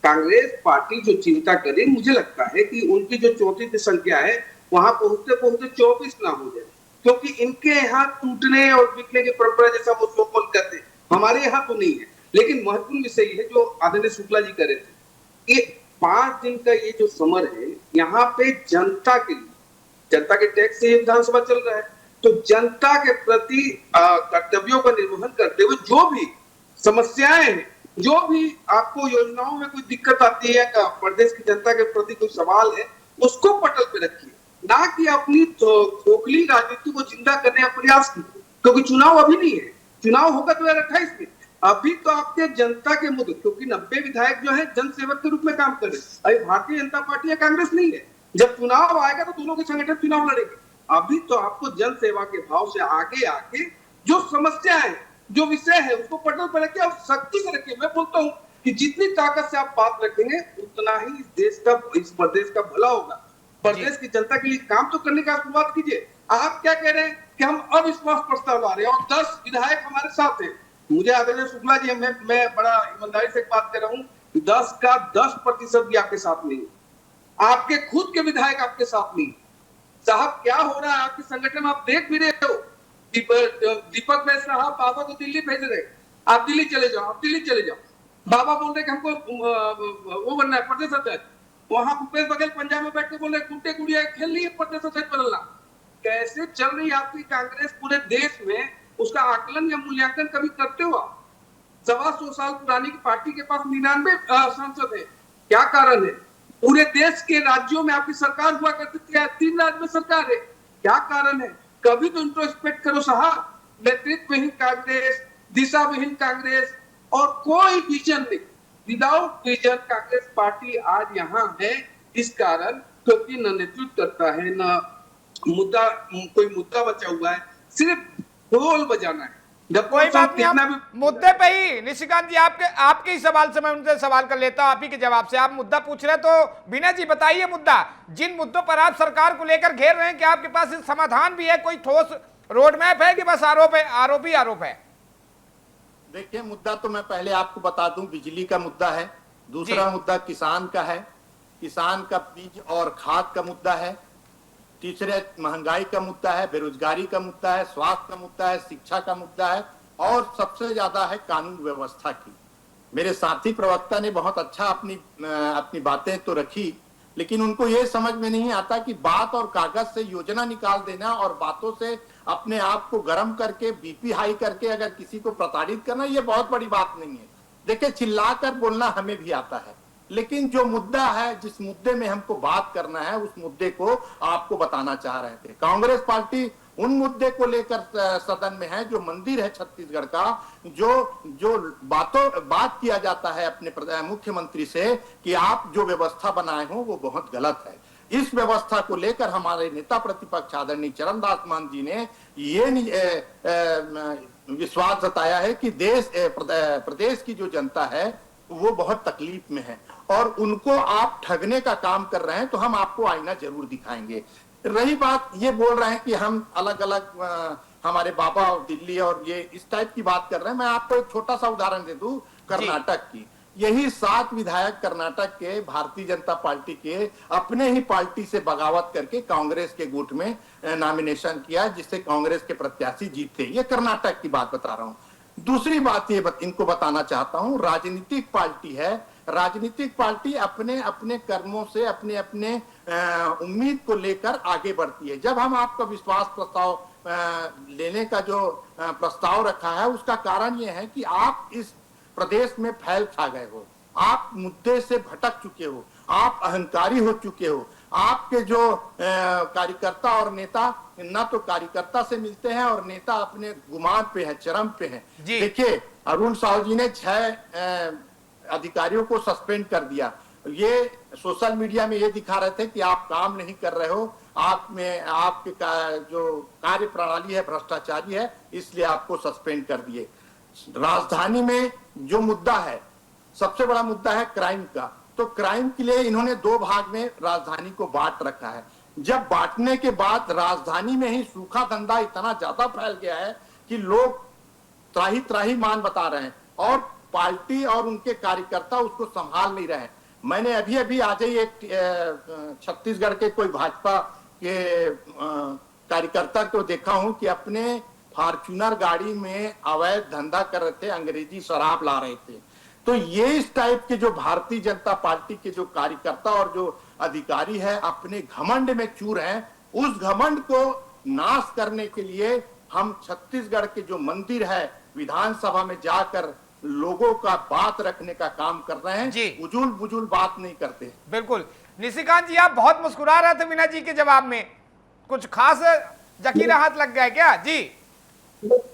कांग्रेस पार्टी जो चिंता करे, मुझे लगता है कि उनकी जो 34 संख्या है वहां पहुंचते पहुंचते 24 ना हो जाए, क्योंकि इनके यहाँ टूटने और बिकने की परंपरा जैसा वो सो करते हैं, हमारे यहाँ तो नहीं है। लेकिन महत्वपूर्ण विषय है जो आदरणीय शुक्ला जी करे थे, ये 5 दिन का ये जो समर है, यहाँ पे जनता के लिए, जनता के टैक्स से विधानसभा चल रहा है, तो जनता के प्रति कर्तव्यों का निर्वहन करते हुए जो भी समस्याएं हैं, जो भी आपको योजनाओं में कोई दिक्कत आती है, प्रदेश की जनता के प्रति कोई सवाल है, उसको पटल पे रखिए, ना कि अपनी खोखली राजनीति को जिंदा करने का प्रयास कीजिए, क्योंकि चुनाव अभी नहीं है। चुनाव होगा 2028 में। अभी तो आपके जनता के मुद्दे, क्योंकि 90 विधायक जो है जनसेवक के रूप में काम कर रहे हैं। अभी भारतीय जनता पार्टी या कांग्रेस नहीं है। जब चुनाव आएगा तो दोनों के संगठन चुनाव लड़ेंगे। अभी तो आपको जन सेवा के भाव से आगे आके जो समस्या है जो विषय है उसको पटल पर रखिए और सख्ती से रखिए। मैं बोलता हूँ कि जितनी ताकत से आप बात रखेंगे उतना ही इस देश का, इस प्रदेश का भला होगा। प्रदेश की जनता के लिए काम तो करने का शुरुआत कीजिए। आप क्या कह रहे हैं कि हम अविश्वास प्रस्ताव ला रहे हैं और 10 विधायक हमारे साथ हैं। मुझे आदरणीय शुक्ला जी, मैं बड़ा ईमानदारी से बात कर रहा हूँ, 10 का 10% भी आपके साथ नहीं, आपके खुद के विधायक आपके साथ नहीं। साहब क्या हो रहा है आपके संगठन में, आप देख भी रहे हो। दीपक वैद साहब बाबा को दिल्ली भेज रहे, आप दिल्ली चले जाओ, आप दिल्ली चले जाओ। बाबा बोल रहे कि हमको वो बनना है प्रदेश अध्यक्ष। वहां भूपेश बघेल पंजाब में बैठ के बोल रहे गुड्डे गुड़िया खेल ली है प्रदेश अध्यक्ष बनना। कैसे चल रही आपकी कांग्रेस पूरे देश में, उसका आकलन या मूल्यांकन कभी करते हो आप? 125 साल पुरानी की पार्टी के पास 99 सांसद है, क्या कारण है? पूरे देश के राज्यों में आपकी सरकार हुआ करती थी, 3 राज्य में सरकार है, क्या कारण है? कभी तो इंट्रोस्पेक्ट करो साहब। नेतृत्वहीन कांग्रेस, दिशाविहीन कांग्रेस और कोई विजन नहीं, विदाउट विजन कांग्रेस पार्टी आज यहाँ है। इस कारण क्योंकि न नेतृत्व करता है, न मुद्दा, कोई मुद्दा बचा हुआ है, सिर्फ ढोल बजाना है। जब कोई बात नहीं, हम मुद्दे पे ही निशिकांत जी आपके ही सवाल से मैं उनसे सवाल कर लेता हूं, आप ही के जवाब से। आप मुद्दा पूछ रहे तो बीना जी बताइए मुद्दा, जिन मुद्दों पर आप सरकार को लेकर घेर रहे हैं, क्या आपके पास समाधान भी है? कोई ठोस रोड मैप है कि बस आरोप है, आरोप ही आरोप है? देखिए, मुद्दा तो मैं पहले आपको बता दूं, बिजली का मुद्दा है। दूसरा मुद्दा किसान का है, किसान का बीज और खाद का मुद्दा है। तीसरे महंगाई का मुद्दा है, बेरोजगारी का मुद्दा है, स्वास्थ्य का मुद्दा है, शिक्षा का मुद्दा है और सबसे ज्यादा है कानून व्यवस्था की। मेरे साथी प्रवक्ता ने बहुत अच्छा अपनी बातें तो रखी, लेकिन उनको ये समझ में नहीं आता कि बात और कागज से योजना निकाल देना और बातों से अपने आप को गर्म करके बीपी हाई करके अगर किसी को प्रताड़ित करना, ये बहुत बड़ी बात नहीं है। देखिए, चिल्लाकर बोलना हमें भी आता है, लेकिन जो मुद्दा है, जिस मुद्दे में हमको बात करना है, उस मुद्दे को आपको बताना चाह रहे थे। कांग्रेस पार्टी उन मुद्दे को लेकर सदन में है जो मंदिर है छत्तीसगढ़ का, जो बात किया जाता है अपने मुख्यमंत्री से कि आप जो व्यवस्था बनाए हो वो बहुत गलत है। इस व्यवस्था को लेकर हमारे नेता प्रतिपक्ष आदरणीय चरणदास मान जी ने ये विश्वास जताया है कि प्रदेश की जो जनता है वो बहुत तकलीफ में है और उनको आप ठगने का काम कर रहे हैं, तो हम आपको आईना जरूर दिखाएंगे। रही बात ये बोल रहे हैं कि हम अलग अलग हमारे बाबा और दिल्ली और ये इस टाइप की बात कर रहे हैं। मैं आपको एक छोटा सा उदाहरण दे दूं कर्नाटक की। यही 7 विधायक कर्नाटक के भारतीय जनता पार्टी के अपने ही पार्टी से बगावत करके कांग्रेस के गुट में नॉमिनेशन किया, जिससे कांग्रेस के प्रत्याशी जीते। ये कर्नाटक की बात बता रहा हूं। दूसरी बात ये इनको बताना चाहता हूं, राजनीतिक पार्टी है, राजनीतिक पार्टी अपने अपने कर्मों से अपने अपने उम्मीद को लेकर आगे बढ़ती है। जब हम आपका विश्वास प्रस्ताव लेने का जो प्रस्ताव रखा है, उसका कारण यह है कि आप इस प्रदेश में फैल खा गए हो, आप मुद्दे से भटक चुके हो, आप अहंकारी हो चुके हो। आपके जो कार्यकर्ता और नेता ना तो कार्यकर्ता से मिलते हैं और नेता अपने गुमान पे है, चरम पे है। देखिए, अरुण साहू जी ने 6 अधिकारियों को सस्पेंड कर दिया। ये सोशल मीडिया में ये दिखा रहे थे कि आप काम नहीं कर रहे हो, आप में आपके जो कार्य प्रणाली है भ्रष्टाचारी है, इसलिए आपको सस्पेंड कर दिए। राजधानी में जो मुद्दा है, सबसे बड़ा मुद्दा है क्राइम का, तो क्राइम के लिए इन्होंने 2 भाग में राजधानी को बांट रखा है। जब बांटने के बाद राजधानी में ही सूखा धंधा इतना ज्यादा फैल गया है कि लोग त्राही त्राही मान बता रहे हैं और पार्टी और उनके कार्यकर्ता उसको संभाल नहीं रहे। मैंने अभी अभी आज ही एक छत्तीसगढ़ के कोई भाजपा के कार्यकर्ता को देखा हूं कि अपने फॉर्च्यूनर गाड़ी में अवैध धंधा कर रहे थे, अंग्रेजी शराब ला रहे थे। तो ये इस टाइप के जो भारतीय जनता पार्टी के जो कार्यकर्ता और जो अधिकारी है अपने घमंड में चूर हैं, उस घमंड को नाश करने के लिए हम छत्तीसगढ़ के जो मंदिर है विधानसभा में जाकर लोगों का बात रखने का काम कर रहे हैं, उजुल बुजुल बात नहीं करते। बिल्कुल। निशिकांत जी, आप बहुत मुस्कुरा रहे थे मीना जी के जवाब में, कुछ खास जकीरा हाथ लग गया क्या? जी,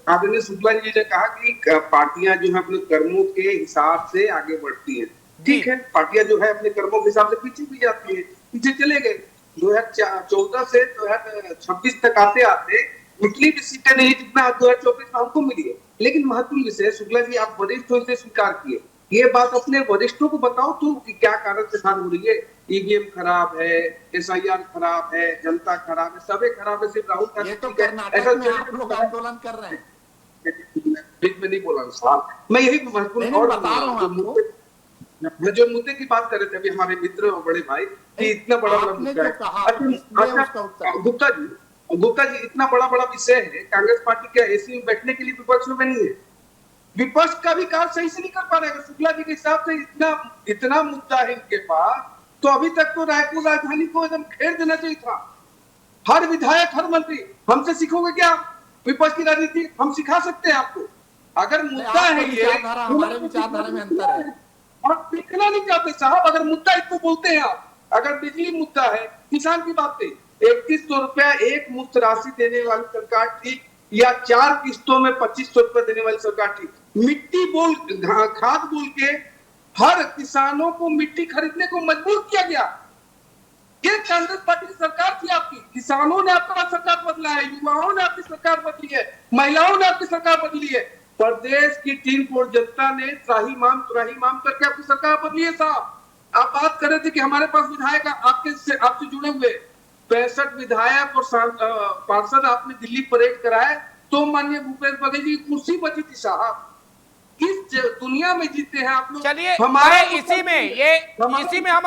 आदरणीय शुक्ला जी ने कहा कि पार्टियां जो है अपने कर्मों के हिसाब से आगे बढ़ती हैं। ठीक है, पार्टियां जो है अपने कर्मों के हिसाब से पीछे भी जाती है, पीछे चले गए। 2014 से 2026 तक आते आते उतनी भी सीटें नहीं जितना 2024 में हमको मिली है। लेकिन महत्वपूर्ण विषय शुक्ला जी, आप वरिष्ठ हो इसे स्वीकार किए, ये बात अपने वरिष्ठों को बताओ तो कि क्या कारण से हार हो रही है। ईवीएम खराब है, एसआईआर खराब है, जनता खराब है, सबे खराब है, सिर्फ राहुल गांधी ये तो ठीक है। कर्नाटक में आप लोग आंदोलन कर रहे हैं। बीच में नहीं बोला साहब, मैं यही महत्वपूर्ण और बता रहा हूँ आपको। जो मुद्दे की बात कर रहे थे अभी हमारे मित्र और बड़े भाई कि इतना बड़ा बड़ा मुद्दा है। गुप्ता जी इतना बड़ा बड़ा विषय है, कांग्रेस पार्टी के एसी में बैठने के लिए विपक्ष में नहीं है, विपक्ष का भी कार्य सही से नहीं कर पा रहे हैं। शुक्ला जी के हिसाब से इतना मुद्दा है इनके पास, तो अभी तक तो रायपुर राजधानी को एकदम घेर देना चाहिए था। हर विधायक, हर मंत्री, हमसे सीखोगे क्या विपक्ष की राजनीति? हम सिखा सकते हैं आपको। अगर मुद्दा है ये, हमारे विचारधारा में अंतर है। आप सीखना नहीं चाहते साहब। अगर मुद्दा इसको बोलते हैं आप, अगर बिजली मुद्दा है, किसान की बात कही, 3100 रुपया एक मुफ्त राशि देने वाली सरकार ठीक, या 4 किस्तों में 2500 रुपया देने वाली सरकार ठीक? मिट्टी बोल, खाद बोल के हर किसानों को मिट्टी खरीदने को मजबूर किया गया। ये कांग्रेस पार्टी की सरकार थी आपकी। किसानों ने आपका सरकार बदला है, युवाओं ने आपकी सरकार बदली है, महिलाओं ने आपकी सरकार बदली है, प्रदेश की 3 करोड़ जनता ने त्राही माम करके आपकी सरकार बदली है साहब। आप बात कर रहे थे कि हमारे पास विधायक आपसे जुड़े हुए 65 विधायक और पार्षद आपने दिल्ली परेड कराए, तो माननीय भूपेश बघेल जी की कुर्सी बची थी साहब। किस दुनिया में जीते हैं आप लोग? चलिए इसी में हम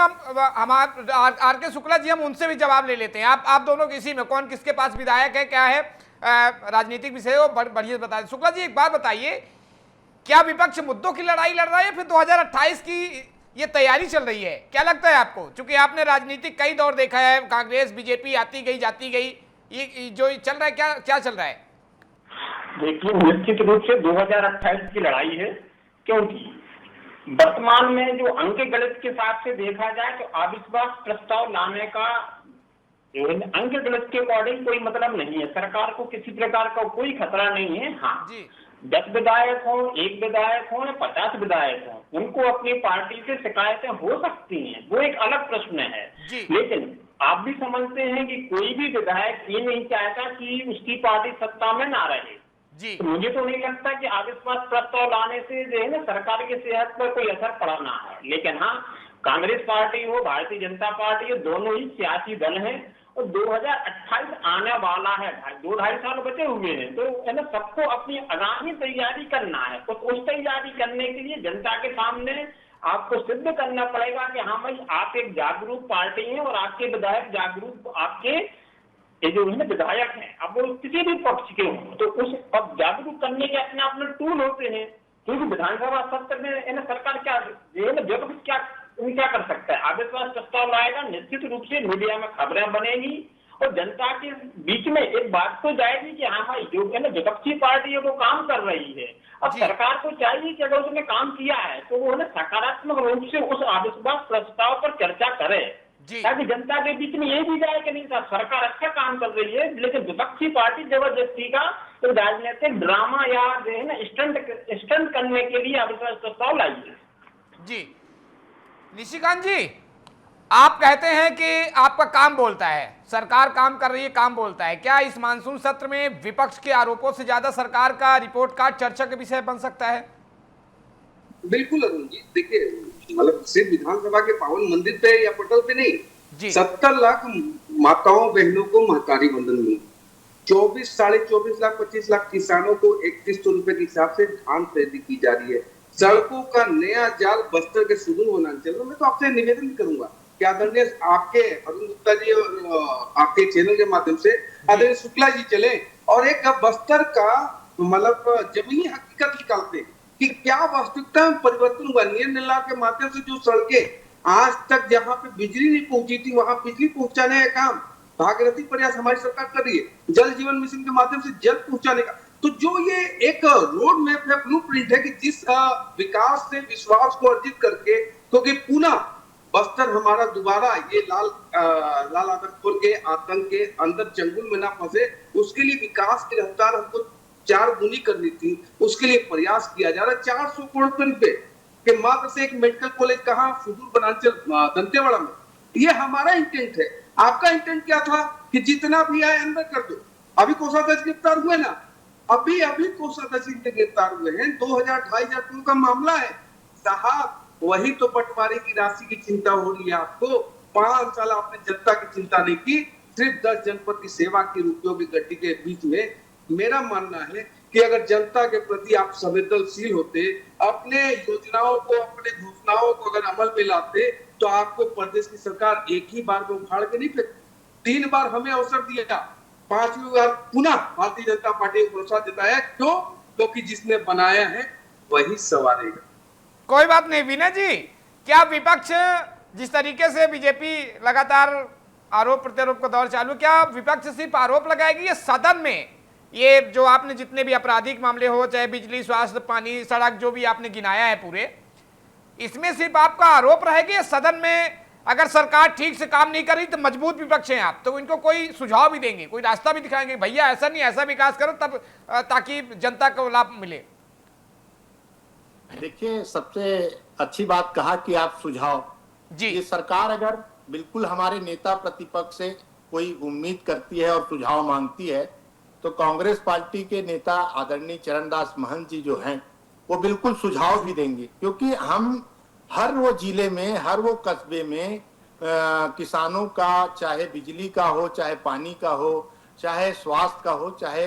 आर के शुक्ला जी, हम उनसे भी जवाब ले लेते हैं। आप दोनों इसी में कौन किसके पास विधायक है, क्या है राजनीतिक विषय हो, बढ़िया बता दें। शुक्ला जी एक बात बताइए, क्या विपक्ष मुद्दों की लड़ाई लड़ रहा है या फिर 2028 की ये तैयारी चल रही है? क्या लगता है आपको? क्योंकि आपने राजनीतिक कई दौर देखा है, कांग्रेस बीजेपी आती गई जाती गई, ये जो चल रहा है क्या चल रहा है? देखिए, निश्चित रूप से 2028 की लड़ाई है, क्योंकि वर्तमान में जो अंक गणित के हिसाब से देखा जाए तो अविश्वास प्रस्ताव लाने का अंक गणित के अकॉर्डिंग कोई मतलब नहीं है। सरकार को किसी प्रकार का कोई खतरा नहीं है। हाँ, 10 विधायक हो, 1 विधायक हो या 50 विधायक हो, उनको अपनी पार्टी से शिकायतें हो सकती हैं, वो एक अलग प्रश्न है। लेकिन आप भी समझते हैं कि कोई भी विधायक ये नहीं चाहता कि उसकी पार्टी सत्ता में ना रहे। तो मुझे तो नहीं लगता कि अविश्वास प्रस्ताव लाने से जो है ना सरकार की सेहत पर कोई असर पड़ना है। लेकिन हाँ, कांग्रेस पार्टी हो, भारतीय जनता पार्टी हो, दोनों ही सियासी दल हैं और 2028 आने वाला है, 2-2.5 साल बचे हुए हैं, तो है ना सबको अपनी आगामी तैयारी करना है। तो उस तैयारी करने के लिए जनता के सामने आपको सिद्ध करना पड़ेगा कि हाँ भाई, आप एक जागरूक पार्टी हैं और आपके विधायक जागरूक, आपके ये जो है विधायक हैं, अब वो किसी भी पक्ष के हों, तो उस अब जागरूक करने के अपने अपने टूल होते हैं। क्योंकि विधानसभा सत्र में सरकार क्या कर सकता है? अविश्वास प्रस्ताव लाएगा, निश्चित रूप से मीडिया में खबरें बनेगी और जनता के बीच में एक बात तो जाएगी कि हाँ भाई, जो है ना विपक्षी पार्टी है वो काम कर रही है। अब सरकार को चाहिए कि अगर उसने काम किया है तो वो है ना सकारात्मक रूप से उस अविश्वास प्रस्ताव पर चर्चा करे, ताकि जनता के बीच में ये भी जाए कि नहीं साहब, सरकार अच्छा काम कर रही है, लेकिन विपक्षी पार्टी जबरदस्ती का तो राजनीतिक ड्रामा या जो है ना स्टंट करने के लिए अविश्वास प्रस्ताव लाई है। जी निशिकांत जी, आप कहते हैं कि आपका काम बोलता है, सरकार काम कर रही है, काम बोलता है। क्या इस मानसून सत्र में विपक्ष के आरोपों से ज्यादा सरकार का रिपोर्ट कार्ड चर्चा के विषय बन सकता है? बिल्कुल अरुण जी, देखिए मतलब सिर्फ विधानसभा के पावन मंदिर पे या पटल पे नहीं, 70 लाख माताओं बहनों को महतारी वंदन मिली, 24-24.5 लाख 25 लाख किसानों को 3100 रुपए के हिसाब से धान खरीदी की जा रही है। सड़कों का नया जाल बस्तर के सुदूर वनांचल में। मैं तो आपसे निवेदन करूंगा कि आदरणीय आपके अरुण गुप्ता जी और आपके चैनल के माध्यम से आदरणीय शुक्ला जी चले और एक बस्तर का मतलब जमीनी हकीकत निकालते कि क्या वास्तविकता में परिवर्तन हुआ। नियम निर्माण के माध्यम से जो सड़कें आज तक जहां पे बिजली नहीं पहुंची थी, वहां बिजली पहुंचाने का काम भागीरथी प्रयास हमारी सरकार कर रही है। जल जीवन मिशन के माध्यम से जल पहुंचाने का, तो जो ये एक रोड मैप है, ब्लूप्रिंट है कि जिस विकास से विश्वास को अर्जित करके, क्योंकि पुनः बस्तर हमारा दोबारा ये लाल आदमपुर के आतंक के अंदर चंगुल में ना फंसे, उसके लिए विकास की रफ्तार हमको 4 गुनी करनी थी। उसके लिए प्रयास किया जा रहा है। 400 करोड़ रुपए के मात्र से एक मेडिकल कॉलेज कहाँ, सुदूर वनांचल दंतेवाड़ा में। ये हमारा इंटेंट है। आपका इंटेंट क्या था कि जितना भी आए अंदर कर दो। अभी कोषाध्यक्ष गिरफ्तार हुए ना, अभी अभी कोषाध्यक्ष सिंह के गिरफ्तार हुए हैं। 2000-2500 का मामला है साहब। वही तो बंटवारे की राशि की चिंता हो रही है आपको। 5 साल आपने जनता की चिंता नहीं की, सिर्फ 10 जनपद की सेवा की रुपयों की गड्डी के बीच में। मेरा मानना है कि अगर जनता के प्रति आप संवेदनशील होते, अपने योजनाओं को, अपने घोषणाओं को अगर अमल में लाते, तो आपको प्रदेश की सरकार एक ही बार में उखाड़ के नहीं फेंकती। 3 बार हमें अवसर दिया, 5वीं बार पुनः भारतीय जनता पार्टी को भरोसा जताया। क्यों? क्योंकि जिसने बनाया है वही संवारेगा। कोई बात नहीं विनय जी, क्या विपक्ष जिस तरीके से बीजेपी लगातार आरोप प्रत्यारोप का दौर चालू, क्या विपक्ष सिर्फ आरोप लगाएगी या सदन में ये जो आपने जितने भी आपराधिक मामले हो, चाहे बिजली, स्वास्थ्य, पानी, सड़क, जो भी आपने गिनाया है पूरे, इसमें सिर्फ आपका आरोप रहेगा? सदन में अगर सरकार ठीक से काम नहीं कर रही तो मजबूत विपक्ष हैं आप, तो इनको कोई सुझाव भी देंगे, कोई रास्ता भी दिखाएंगे, भैया ऐसा नहीं, ऐसा विकास करो तब, ताकि जनता को लाभ मिले? देखिए, सबसे अच्छी बात कहा कि आप सुझाव जी। ये सरकार अगर बिल्कुल हमारे नेता प्रतिपक्ष से कोई उम्मीद करती है और सुझाव मांगती है, तो कांग्रेस पार्टी के नेता आदरणीय चरणदास महंत जी जो हैं, वो बिल्कुल सुझाव भी देंगे। क्योंकि हम हर वो जिले में, हर वो कस्बे में किसानों का, चाहे बिजली का हो, चाहे पानी का हो, चाहे स्वास्थ्य का हो, चाहे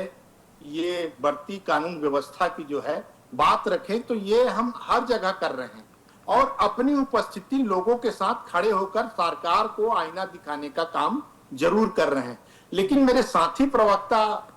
ये बढ़ती कानून व्यवस्था की जो है बात रखें, तो ये हम हर जगह कर रहे हैं और अपनी उपस्थिति लोगों के साथ खड़े होकर सरकार को आईना दिखाने का काम जरूर कर रहे हैं। लेकिन मेरे साथी प्रवक्ता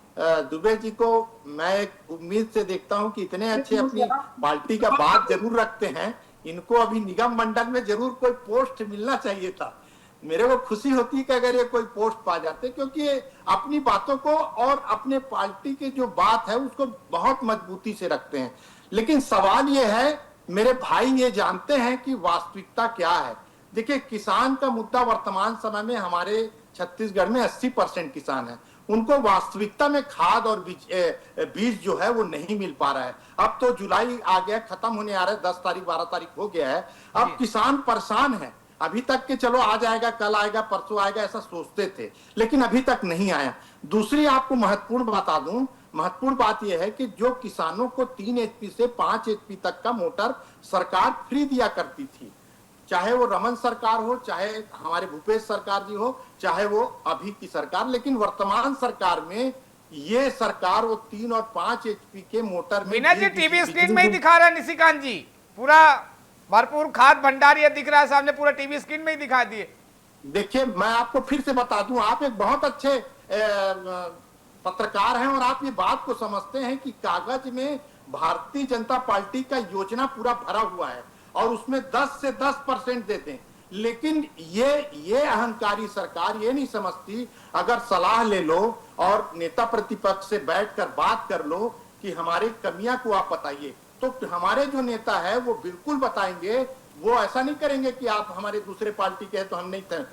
दुबे जी को मैं एक उम्मीद से देखता हूं कि इतने अच्छे अपनी पार्टी का बात जरूर रखते हैं, इनको अभी निगम मंडल में जरूर कोई पोस्ट मिलना चाहिए था। मेरे को खुशी होती कि अगर ये कोई पोस्ट पा जाते, क्योंकि ये अपनी बातों को और अपने पार्टी की जो बात है उसको बहुत मजबूती से रखते हैं। लेकिन सवाल ये है, मेरे भाई ये जानते हैं कि वास्तविकता क्या है। देखिए, किसान का मुद्दा वर्तमान समय में हमारे छत्तीसगढ़ में 80% किसान हैं, उनको वास्तविकता में खाद और बीज जो है वो नहीं मिल पा रहा है। अब तो जुलाई आ गया, खत्म होने आ रहा है, 10 तारीख 12 तारीख हो गया है। अब किसान परेशान है। अभी तक के चलो आज आएगा, कल आएगा, परसों आएगा, ऐसा सोचते थे, लेकिन अभी तक नहीं आया। दूसरी आपको महत्वपूर्ण बता दूं, महत्वपूर्ण बात यह है कि जो किसानों को 3 HP से 5 HP तक का मोटर सरकार फ्री दिया करती थी, चाहे वो रमन सरकार हो, चाहे हमारे भूपेश सरकार जी हो, चाहे वो अभी की सरकार, लेकिन वर्तमान सरकार में ये सरकार वो 3 और 5 HP के मोटर में विनय जी टीवी स्क्रीन में ही दिखा रहा है, निशिकांत जी पूरा भरपूर खाद भंडार ये दिख रहा है सामने, पूरा टीवी स्क्रीन में ही दिखा दिए। देखिए, मैं आपको फिर से बता दूं, आप एक बहुत अच्छे पत्रकार हैं और आप ये बात को समझते हैं कि कागज में भारतीय जनता पार्टी का योजना पूरा भरा हुआ है और उसमें 10 से 10% देते हैं। लेकिन ये अहंकारी सरकार ये नहीं समझती, अगर सलाह ले लो और नेता प्रतिपक्ष से बैठकर बात कर लो कि हमारी कमियां को आप बताइए, तो हमारे जो नेता है वो बिल्कुल बताएंगे। वो ऐसा नहीं करेंगे कि आप हमारे दूसरे पार्टी के हैं तो हम नहीं थे।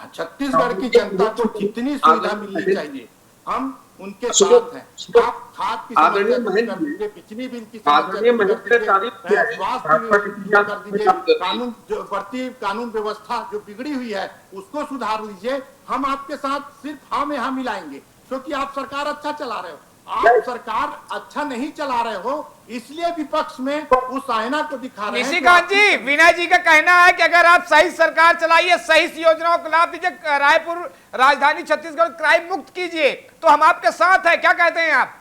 छत्तीसगढ़ की जनता को जितनी सुविधा मिलनी चाहिए हम उनके साथ हैं। आप खाद की समस्या दूर कर दीजिए, बिजली बिल की समस्या दूर कर दीजिए, स्वास्थ्य दूर कर दीजिए, कानून व्यवस्था जो बिगड़ी हुई है उसको सुधार लीजिए। हम आपके साथ सिर्फ हाँ में हाँ मिलाएंगे, क्योंकि आप सरकार अच्छा चला रहे हो। आप सरकार अच्छा नहीं चला रहे हो, इसलिए विपक्ष में उस आईना को दिखा रहे हैं। निशिकांत जी, विनय जी का कहना है कि अगर आप सही सरकार चलाइए, सही योजनाओं को लाभ दीजिए, रायपुर राजधानी छत्तीसगढ़ क्राइम मुक्त कीजिए, तो हम आपके साथ हैं। क्या कहते हैं आप?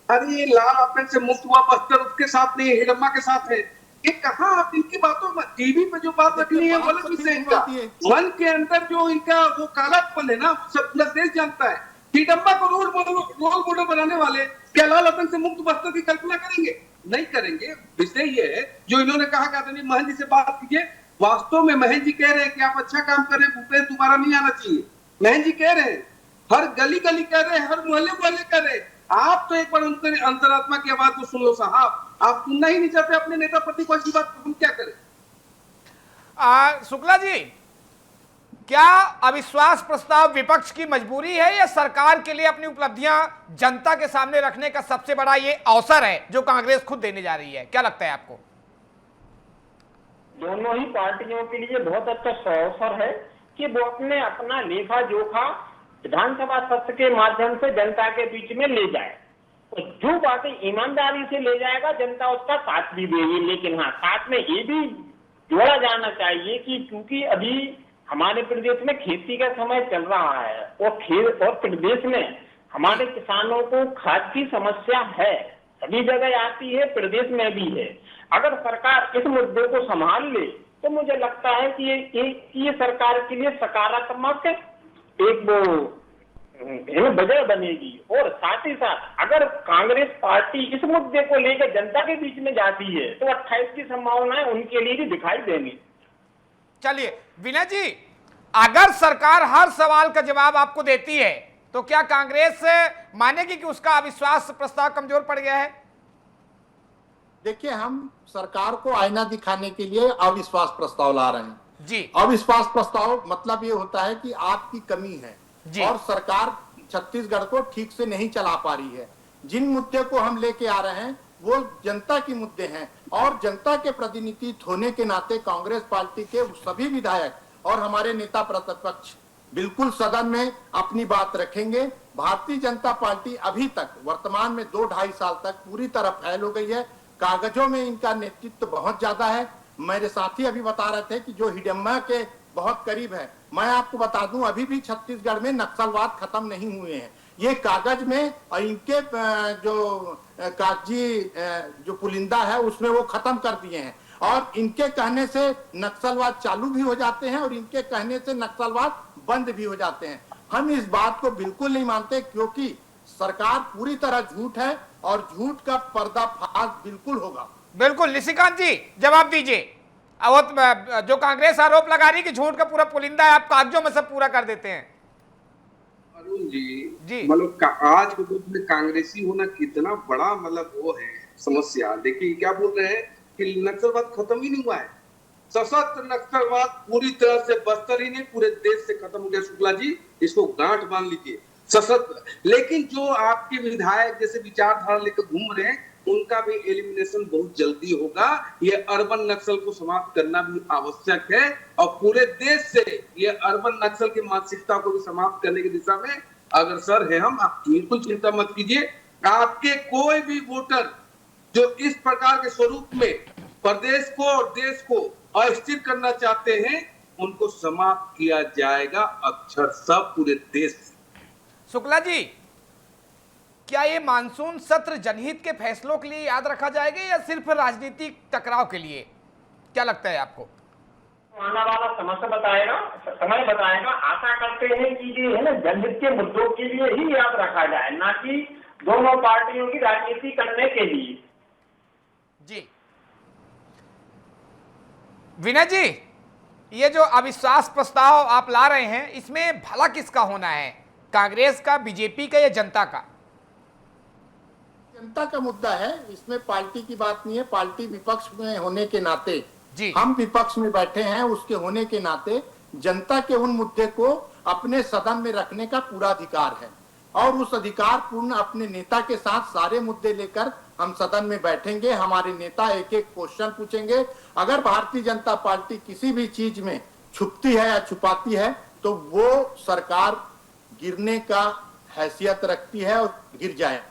अरे ये लाल आपन से मुक्त हुआ बस्तर उसके साथ नहीं, हिडम्मा के साथ है। ये कहाँ आप इनकी बातों में टीवी पे जो बात रखनी है गलत विषय इनका, मन के अंदर जो इनका वो कालापन है ना, सब पूरा देश जानता है। हिडम्मा को रोल मॉडल बनाने वाले क्या लाल रतन से मुक्त बस्तर की कल्पना करेंगे? नहीं करेंगे। विषय ये है जो इन्होंने कहा कि महंत जी से बात कीजिए। वास्तव में महंत जी कह रहे हैं कि आप अच्छा काम करें, भूपेश दोबारा नहीं आना चाहिए। महंत जी कह रहे हैं, हर गली गली कह रहे हैं, हर मोहल्ले कह रहे हैं। आप तो एक बार उनके अंतरात्मा की आवाज को सुन लो साहब। आप सुनना ही नहीं चाहते अपने नेता प्रतिपक्ष की बात, हम क्या करें? शुक्ला जी, क्या अविश्वास प्रस्ताव विपक्ष की मजबूरी है या सरकार के लिए अपनी उपलब्धियां जनता के सामने रखने का सबसे बड़ा ये अवसर है जो कांग्रेस खुद देने जा रही है? क्या लगता है आपको? दोनों ही पार्टियों के लिए बहुत अच्छा अवसर है कि वो अपना लेखा जोखा विधानसभा सत्र के माध्यम से जनता के बीच में ले जाए। तो जो बातें ईमानदारी से ले जाएगा जनता उसका साथ भी देगी। लेकिन हाँ, साथ में ये भी जोड़ा जाना चाहिए कि क्योंकि अभी हमारे प्रदेश में खेती का समय चल रहा है और प्रदेश में हमारे किसानों को खाद की समस्या है, सभी जगह आती है, प्रदेश में भी है। अगर सरकार इस मुद्दे को संभाल ले तो मुझे लगता है कि ये सरकार के लिए सकारात्मक एक वो वजह बनेगी। और साथ ही साथ अगर कांग्रेस पार्टी इस मुद्दे को लेकर जनता के बीच में जाती है तो 28 की संभावनाएं उनके लिए भी दिखाई देंगी। चलिए विनय जी, अगर सरकार हर सवाल का जवाब आपको देती है तो क्या कांग्रेस मानेगी कि उसका अविश्वास प्रस्ताव कमजोर पड़ गया है? देखिए, हम सरकार को आईना दिखाने के लिए अविश्वास प्रस्ताव ला रहे हैं जी। अविश्वास प्रस्ताव मतलब ये होता है कि आपकी कमी है जी। और सरकार छत्तीसगढ़ को ठीक से नहीं चला पा रही है। जिन मुद्दे को हम लेके आ रहे हैं वो जनता के मुद्दे हैं और जनता के प्रतिनिधि होने के नाते कांग्रेस पार्टी के सभी विधायक और हमारे नेता प्रतिपक्ष बिल्कुल सदन में अपनी बात रखेंगे। भारतीय जनता पार्टी अभी तक वर्तमान में 2-2.5 साल तक पूरी तरह फैल हो गई है। कागजों में इनका नेतृत्व बहुत ज्यादा है। मेरे साथी अभी बता रहे थे कि जो हिडम्बा के बहुत करीब है। मैं आपको बता दूं, अभी भी छत्तीसगढ़ में नक्सलवाद खत्म नहीं हुए हैं। ये कागज में और इनके जो कागजी जो पुलिंदा है उसमें वो खत्म कर दिए हैं और इनके कहने से नक्सलवाद चालू भी हो जाते हैं और इनके कहने से नक्सलवाद बंद भी हो जाते हैं। हम इस बात को बिल्कुल नहीं मानते क्योंकि सरकार पूरी तरह झूठ है और झूठ का पर्दाफाश बिल्कुल होगा। बिल्कुल, निशिकांत जी जवाब दीजिए। जो कांग्रेस आरोप लगा रही कि झूठ का पूरा पुलिंदा है, आप कागजों में सब पूरा कर देते हैं। अरुण जी। जी मतलब आज के युग में कांग्रेसी होना कितना बड़ा मतलब वो है समस्या। देखिए क्या बोल रहे हैं कि नक्सलवाद खत्म ही नहीं हुआ है। सशस्त्र नक्सलवाद पूरी तरह से बस्तर ही नहीं पूरे देश से खत्म हो गया। शुक्ला जी इसको गांठ बांध लीजिए, सशस्त्र। लेकिन जो आपके विधायक जैसे विचारधारा लेकर घूम रहे हैं उनका भी एलिमिनेशन बहुत जल्दी होगा। ये अर्बन नक्सल को समाप्त करना भी आवश्यक है और पूरे देश से ये अर्बन नक्सल की मानसिकता को भी समाप्त करने की दिशा में अग्रसर है हम। आप बिल्कुल चिंता मत कीजिए। आपके कोई भी वोटर जो इस प्रकार के स्वरूप में प्रदेश को और देश को अस्थिर करना चाहते हैं उनको समाप्त किया जाएगा अक्षरशः पूरे देश से। शुक्ला जी, क्या ये मानसून सत्र जनहित के फैसलों के लिए याद रखा जाएगा या सिर्फ राजनीतिक टकराव के लिए? क्या लगता है आपको? आने वाला समय बताएगा। आशा करते हैं कि ये है ना जनहित के मुद्दों के लिए ही याद रखा जाए, ना कि दोनों पार्टियों की राजनीति करने के लिए। जी विनय जी, ये जो अविश्वास प्रस्ताव आप ला रहे हैं इसमें भला किसका होना है, कांग्रेस का, बीजेपी का या जनता का? जनता का मुद्दा है, इसमें पार्टी की बात नहीं है। पार्टी विपक्ष में होने के नाते जी। हम विपक्ष में बैठे हैं, उसके होने के नाते जनता के उन मुद्दे को अपने सदन में रखने का पूरा अधिकार है और उस अधिकार पूर्ण अपने नेता के साथ सारे मुद्दे लेकर हम सदन में बैठेंगे। हमारे नेता एक एक क्वेश्चन पूछेंगे। अगर भारतीय जनता पार्टी किसी भी चीज में छुपती है या छुपाती है तो वो सरकार गिरने का हैसियत रखती है और गिर जाए।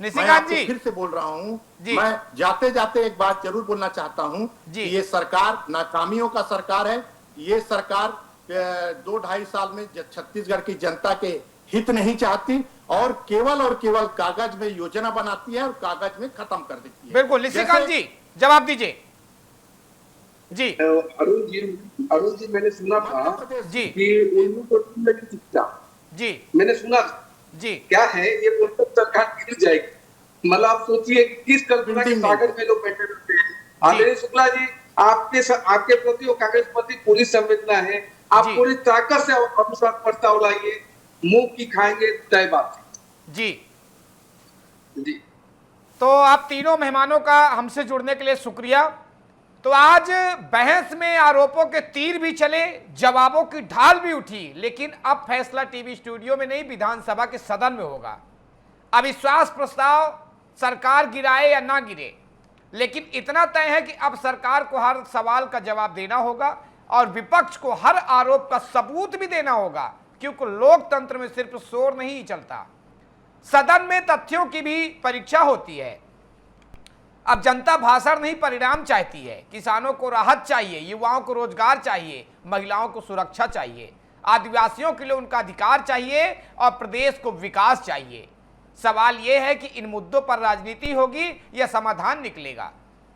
मैं आपको फिर से बोल रहा हूँ, मैं जाते जाते एक बात जरूर बोलना चाहता हूँ कि ये सरकार नाकामियों का सरकार है। ये सरकार 2-2.5 साल में छत्तीसगढ़ की जनता के हित नहीं चाहती और केवल कागज में योजना बनाती है और कागज में खत्म कर देती है। बिल्कुल, निशिकांत जी जवाब दीजिए। जी अरुण जी मैंने सुना था जी कि उर्दू को शिक्षा जी मैंने सुना जी क्या है ये बोलकर सरकार गिर जाएगी। मतलब आप सोचिए किस कल्पना के सागर में लोग बैठे रहते हैं। आदरणीय शुक्ला जी आपके प्रति और कांग्रेस प्रति पूरी संवेदना है। आप पूरी ताकत से अविश्वास प्रस्ताव लाइए, मुंह की खाएंगे तय बात जी। जी तो आप तीनों मेहमानों का हमसे जुड़ने के लिए शुक्रिया। तो आज बहस में आरोपों के तीर भी चले, जवाबों की ढाल भी उठी, लेकिन अब फैसला टीवी स्टूडियो में नहीं विधानसभा के सदन में होगा। अविश्वास प्रस्ताव सरकार गिराए या ना गिरे, लेकिन इतना तय है कि अब सरकार को हर सवाल का जवाब देना होगा और विपक्ष को हर आरोप का सबूत भी देना होगा, क्योंकि लोकतंत्र में सिर्फ शोर नहीं चलता, सदन में तथ्यों की भी परीक्षा होती है। अब जनता भाषण नहीं परिणाम चाहती है। किसानों को राहत चाहिए, युवाओं को रोजगार चाहिए, महिलाओं को सुरक्षा चाहिए, आदिवासियों के लिए उनका अधिकार चाहिए और प्रदेश को विकास चाहिए। सवाल यह है कि इन मुद्दों पर राजनीति होगी या समाधान निकलेगा।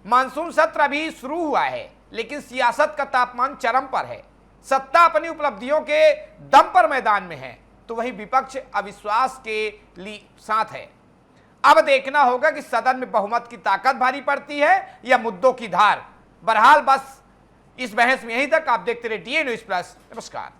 मानसून सत्र अभी शुरू हुआ है, लेकिन सियासत का तापमान चरम पर है। सत्ता अपनी उपलब्धियों के दम पर मैदान में है, तो वहीं विपक्ष अविश्वास के लिए साथ है। अब देखना होगा कि सदन में बहुमत की ताकत भारी पड़ती है या मुद्दों की धार। बहरहाल बस इस बहस में यहीं तक। आप देखते रहिए DA न्यूज़ प्लस। नमस्कार।